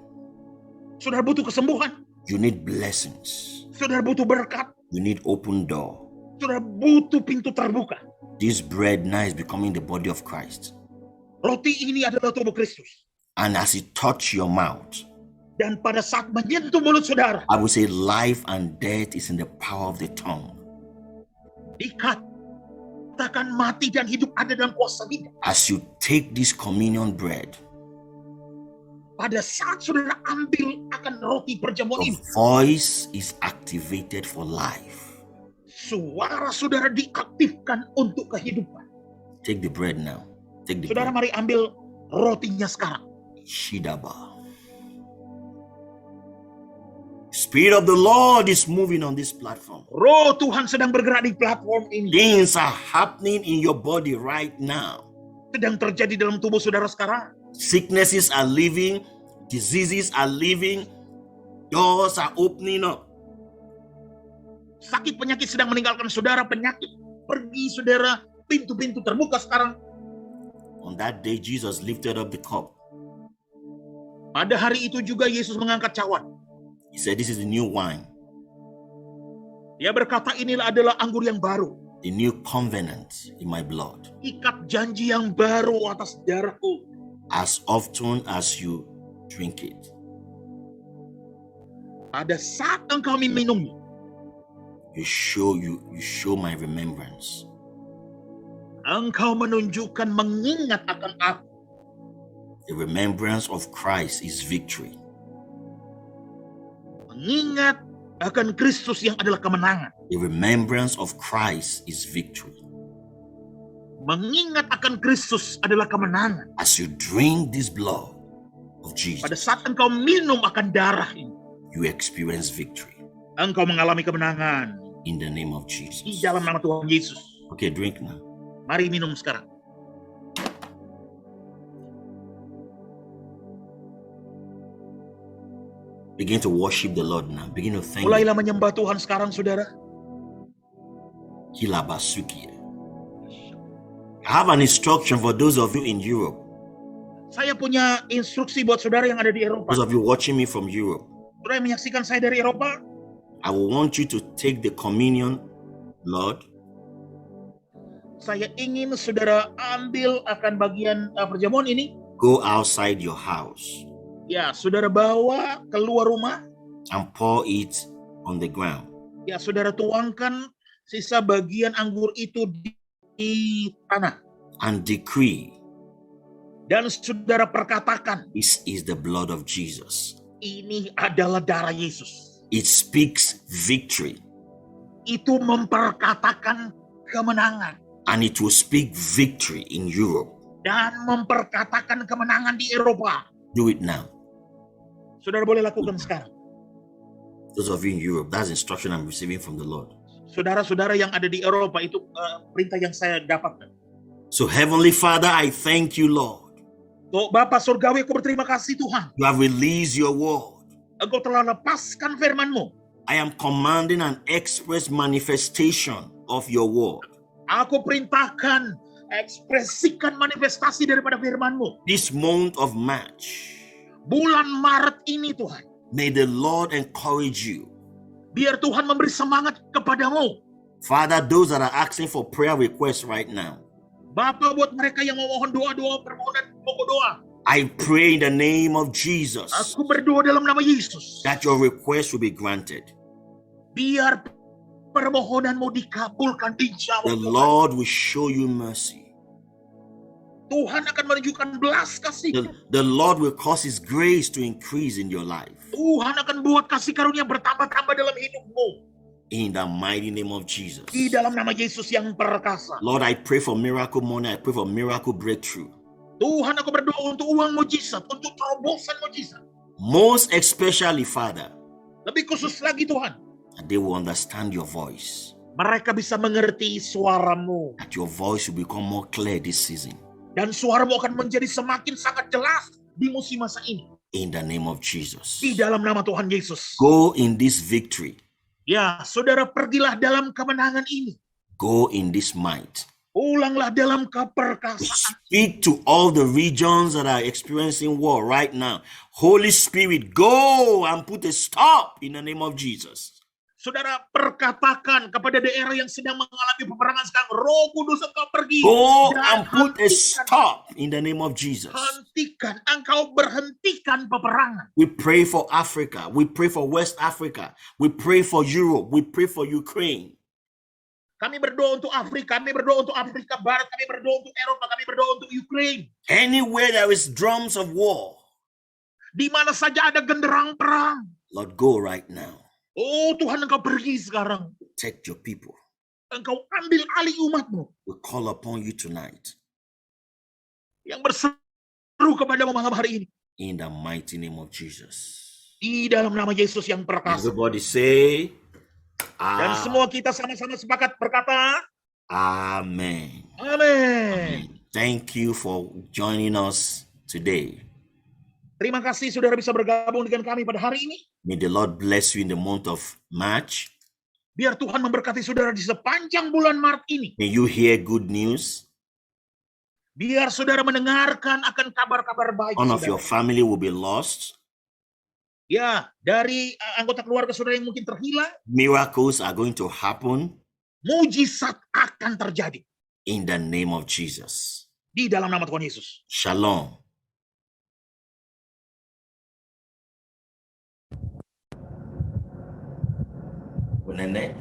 saudara butuh kesembuhan, you need blessings, saudara butuh berkat, you need open door. saudara butuh pintu terbuka. This bread now is becoming the body of Christ. Roti ini adalah tubuh Kristus. And as it touch your mouth, Dan pada saat menyentuh mulut saudara, I will say life and death is in the power of the tongue. dikatakan mati dan hidup ada dalam kuasa lidah. As you take this communion bread, Pada saat saudara ambil akan roti perjamuan your ini, voice is activated for life. suara saudara diaktifkan untuk kehidupan. Take the bread now. Take the Saudara, bread. mari ambil rotinya sekarang. Shidaba. Spirit of the Lord is moving on this platform. Roh Tuhan sedang bergerak di platform ini. Things are happening in your body right now. Sedang terjadi dalam tubuh saudara sekarang. Sicknesses are leaving, diseases are leaving, doors are opening up. Sakit penyakit sedang meninggalkan saudara, penyakit pergi saudara, pintu-pintu terbuka sekarang. On that day, Jesus lifted up the cup. Pada hari itu juga Yesus mengangkat cawan. He said, this is the new wine, Dia berkata, inilah adalah anggur yang baru. a new covenant in my blood. Ikat janji yang baru atas darahku. As often as you drink it, Pada saat engkau meminumnya, you show my remembrance. engkau menunjukkan mengingat akan aku. The remembrance of Christ is victory. Mengingat akan Kristus yang adalah kemenangan. The remembrance of Christ is victory. Mengingat akan Kristus adalah kemenangan. As you drink this blood of Pada Jesus, saat engkau minum akan darah ini, you experience victory engkau mengalami kemenangan in the name of di Jesus. dalam nama Tuhan Yesus. Okay, drink now. Mari minum sekarang. Begin to worship the Lord now. Begin to thank Him. Mulailah menyembah Tuhan sekarang, saudara. Kilabasuki. I have an instruction for those of you in Europe. Saya punya instruksi buat saudara yang ada di Eropa. Those of you watching me from Europe. Saudara yang menyaksikan saya dari Eropa, I will want you to take the communion, Lord. saya ingin saudara ambil akan bagian perjamuan ini. Go outside your house Ya, saudara bawa keluar rumah. and pour it on the ground. Ya, saudara tuangkan sisa bagian anggur itu di tanah. And decree, Dan saudara perkatakan, this is the blood of Jesus. ini adalah darah Yesus. It speaks victory, Itu memperkatakan kemenangan. and it will speak victory in Europe. Dan memperkatakan kemenangan di Eropa. Do it now. Saudara boleh lakukan sekarang. Those of you in Europe, that's instruction I'm receiving from the Lord. Saudara-saudara yang ada di Eropa, itu perintah yang saya dapatkan. So, Heavenly Father, I thank you, Lord. Tuh, Bapa Surgawi, aku berterima kasih Tuhan. You have released your word. Engkau telah lepaskan firman-Mu. I am commanding an express manifestation of your word. Aku perintahkan, ekspresikan manifestasi daripada firman-Mu. This month of March, Bulan Maret ini Tuhan. may the Lord encourage you. Biar Tuhan memberi semangat kepadamu. Father, those that are asking for prayer requests right now, Bapa, buat mereka yang memohon doa-doa, permohonan pokok doa. I pray in the name of Jesus Aku berdoa dalam nama Yesus. that your request will be granted. Biar permohonanmu dikabulkan, dijawab. The Tuhan. Lord will show you mercy. Tuhan akan menunjukkan belas kasih. The Lord will cause His grace to increase in your life. Tuhan akan buat kasih karunia bertambah-tambah dalam hidupmu. In the mighty name of Jesus. Di dalam nama Yesus yang perkasa. Lord, I pray for miracle money. I pray for miracle breakthrough. Tuhan, aku berdoa untuk uang mujizat, untuk terobosan mujizat. Most especially, Father, Lebih khusus lagi Tuhan, that they will understand your voice. mereka bisa mengerti suaramu. That your voice will become more clear this season. Dan suaramu akan menjadi semakin sangat jelas di musim masa ini. In the name of Jesus. Di dalam nama Tuhan Yesus. Go in this victory. Ya, saudara pergilah dalam kemenangan ini. Go in this might. Ulanglah dalam keperkasaan. Speak to all the regions that are experiencing war right now. Holy Spirit, go and put a stop in the name of Jesus. Saudara perkatakan kepada daerah yang sedang mengalami peperangan sekarang, Roh Kudus engkau pergi. Go dan and put a hentikan. stop in the name of Jesus. Hentikan, engkau berhentikan peperangan. We pray for Africa. We pray for West Africa. We pray for Europe. We pray for Ukraine. Kami berdoa untuk Afrika, kami berdoa untuk Afrika Barat, kami berdoa untuk Eropa, kami berdoa untuk Ukraine. Anywhere there is drums of war, Di mana saja ada genderang perang. Lord, go right now. Oh Tuhan, engkau pergi sekarang. Protect your people. Engkau ambil alih umatmu We call upon you tonight yang berseru kepadamu malam hari ini. in the mighty name of Jesus. Di dalam nama Yesus yang perkasa. Everybody say, Dan semua kita sama-sama sepakat berkata, Amen. Amin. Thank you for joining us today. Terima kasih saudara bisa bergabung dengan kami pada hari ini. May the Lord bless you in the month of March. Biar Tuhan memberkati saudara di sepanjang bulan Maret ini. May you hear good news. Biar saudara mendengarkan akan kabar-kabar baik. None of saudara. your family will be lost. Ya, dari anggota keluarga saudara yang mungkin terhilang. Miracles are going to happen. Mujizat akan terjadi in the name of Jesus. di dalam nama Tuhan Yesus. Shalom. Bu Nenek,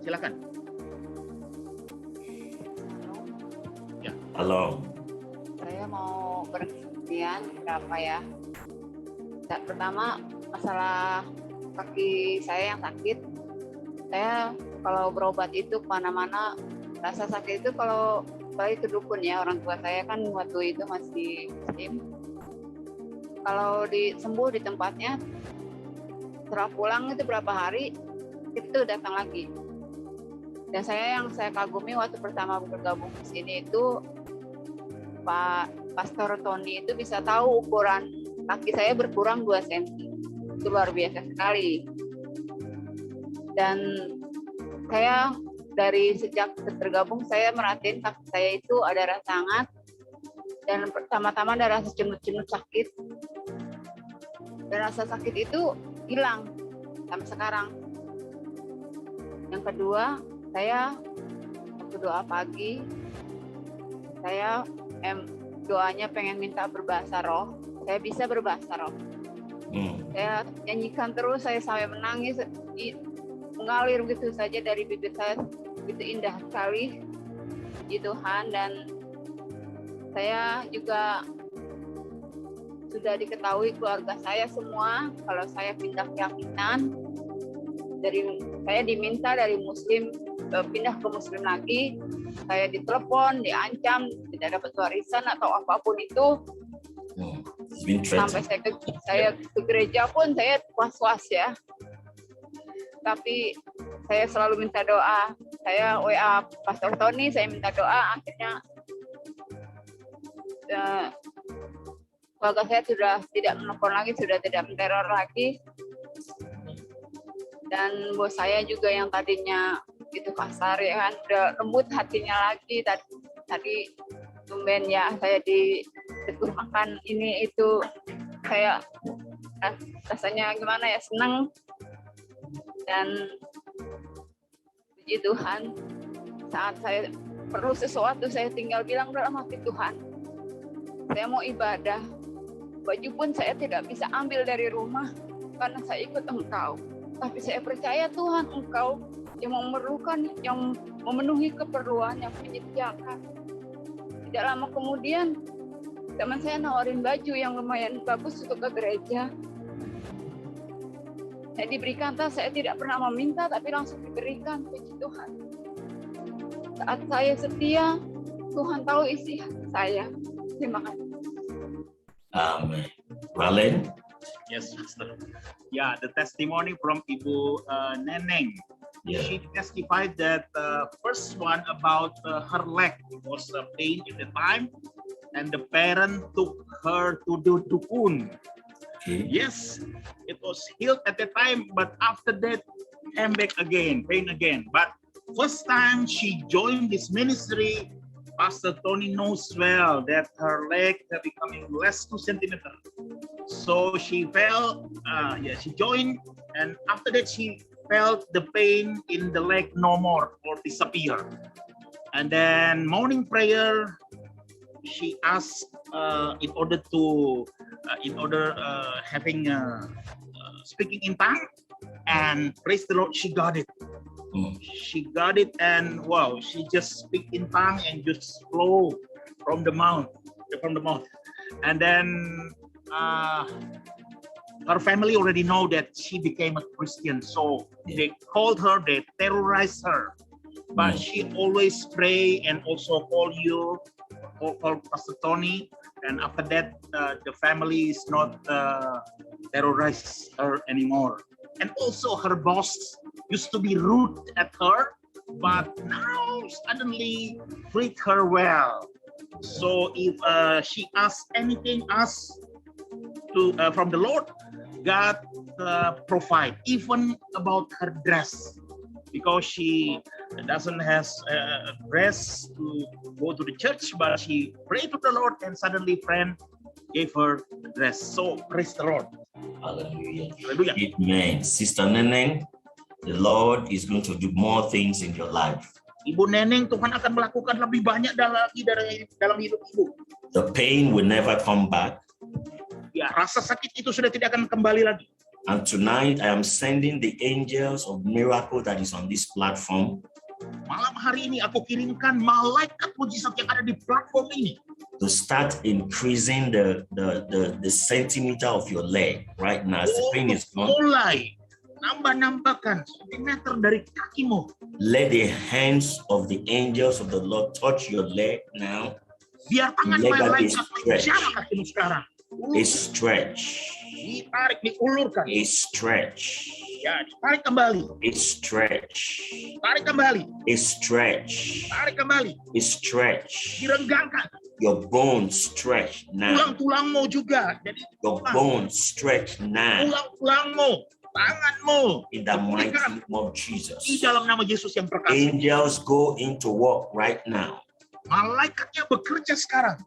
Silakan. halo. Saya mau berkenan berapa ya? Pertama masalah kaki saya yang sakit. Saya kalau berobat itu kemana-mana rasa sakit itu kalau balik ke dukun ya, orang tua saya kan waktu itu masih Muslim. Kalau sembuh di tempatnya, setelah pulang itu berapa hari itu datang lagi. Dan yang saya kagumi waktu pertama bergabung di sini itu Pak Pastor Tony itu bisa tahu ukuran kaki saya berkurang 2 cm. Itu luar biasa sekali. Dan saya dari sejak tergabung saya merhatiin kaki saya itu ada rasa hangat dan pertama-tama ada rasa cemut-cemut sakit. Dan rasa sakit itu hilang sampai sekarang. Yang kedua, saya waktu doa pagi saya doanya pengen minta berbahasa roh. Saya bisa berbahasa roh. Saya nyanyikan terus, saya sampai menangis, mengalir begitu saja dari bibir saya, begitu indah sekali puji Tuhan. Dan saya juga sudah diketahui keluarga saya semua kalau saya pindah keyakinan, saya diminta dari Muslim pindah ke Muslim lagi, saya ditelepon, diancam, tidak dapat warisan atau apapun itu. Sampai saya ke gereja pun saya was-was ya. Tapi saya selalu minta doa. Saya WA Pastor Tony, saya minta doa. Akhirnya keluarga saya sudah tidak menelpon lagi, sudah tidak meneror lagi. Dan bos saya juga yang tadinya itu kasar ya kan, udah lembut hatinya lagi. Tadi tumben ya saya ditegur makan ini itu, saya rasanya gimana ya, senang. Dan puji Tuhan, saat saya perlu sesuatu saya tinggal bilang dalam hati Tuhan, saya mau ibadah, baju pun saya tidak bisa ambil dari rumah karena saya ikut Engkau. Tapi saya percaya Tuhan, Engkau yang memerlukan, yang memenuhi keperluan, yang menyediakan. Tidak lama kemudian teman saya nawarin baju yang lumayan bagus untuk ke gereja. Saya diberikan tas, saya tidak pernah meminta tapi langsung diberikan. Puji Tuhan. Saat saya setia, Tuhan tahu isi hati saya. Terima kasih. Amen. Valen? Yes, Pastor. Yeah, the testimony from Ibu Neneng. Yeah. She testified that first one about her leg was pain at the time, and the parent took her to do dukun. Okay. Yes, it was healed at the time, but after that came back again, pain again. But first time she joined this ministry, Pastor Tony knows well that her leg are becoming less 2 centimeters. So she felt, she joined, and after that she felt the pain in the leg no more or disappear. And then morning prayer, she asked speaking in tongue, and praise the Lord, she got it. She got it, and wow, she just speak in tongue and just flow from the mouth. And then her family already know that she became a Christian, so they called her, they terrorized her. But she always pray and also call Pastor Tony, and after that the family is not terrorize her anymore. And also her boss used to be rude at her, but now suddenly treat her well. So if she asks anything from the Lord, God provide, even about her dress, because she doesn't have a dress to go to the church, but she prayed to the Lord, and suddenly friend gave her a dress. So praise the Lord. Hallelujah. Hallelujah. Amen. Sister Neneng? The Lord is going to do more things in your life. Ibu Neneng, Tuhan akan melakukan lebih banyak lagi dalam hidup ibu. The pain will never come back. Ya, rasa sakit itu sudah tidak akan kembali lagi. And tonight I am sending the angels of miracle that is on this platform Malam hari ini aku kirimkan malaikat mujizat yang ada di platform ini to start increasing the centimeter of your leg right now as the pain is gone. mulai nambahkan sentimeter dari kakimu. Let the hands of the angels of the Lord touch your leg now. Biar tangan Leg that is malaikat stretched. menjara kakimu sekarang. It's stretch. Ditarik, diulurkan. It's stretch. Ya, ditarik kembali. It's stretch. Tarik kembali. It's stretch. Tarik kembali. It's stretch. Direnggangkan. Your bones stretch now. Tulang-tulangmu juga. Jadi Your bones stretch now. tulang-tulangmu, tanganmu. In the mighty name of Jesus. Di dalam nama Yesus yang perkasa. Angels go into work right now Malaikatnya bekerja sekarang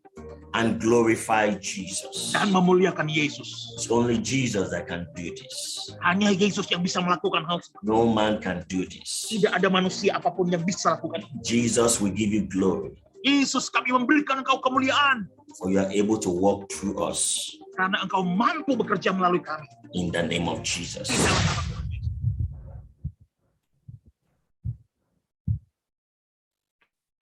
and glorify Jesus. dan memuliakan Yesus. It's only Jesus that can do this. Hanya Yesus yang bisa melakukan hal seperti itu. No man can do this. Tidak ada manusia apapun yang bisa lakukan itu. Jesus will give you glory, Yesus, kami memberikan engkau kemuliaan for you are able to walk through us karena engkau mampu bekerja melalui kami. in the name of Jesus. Di dalam nama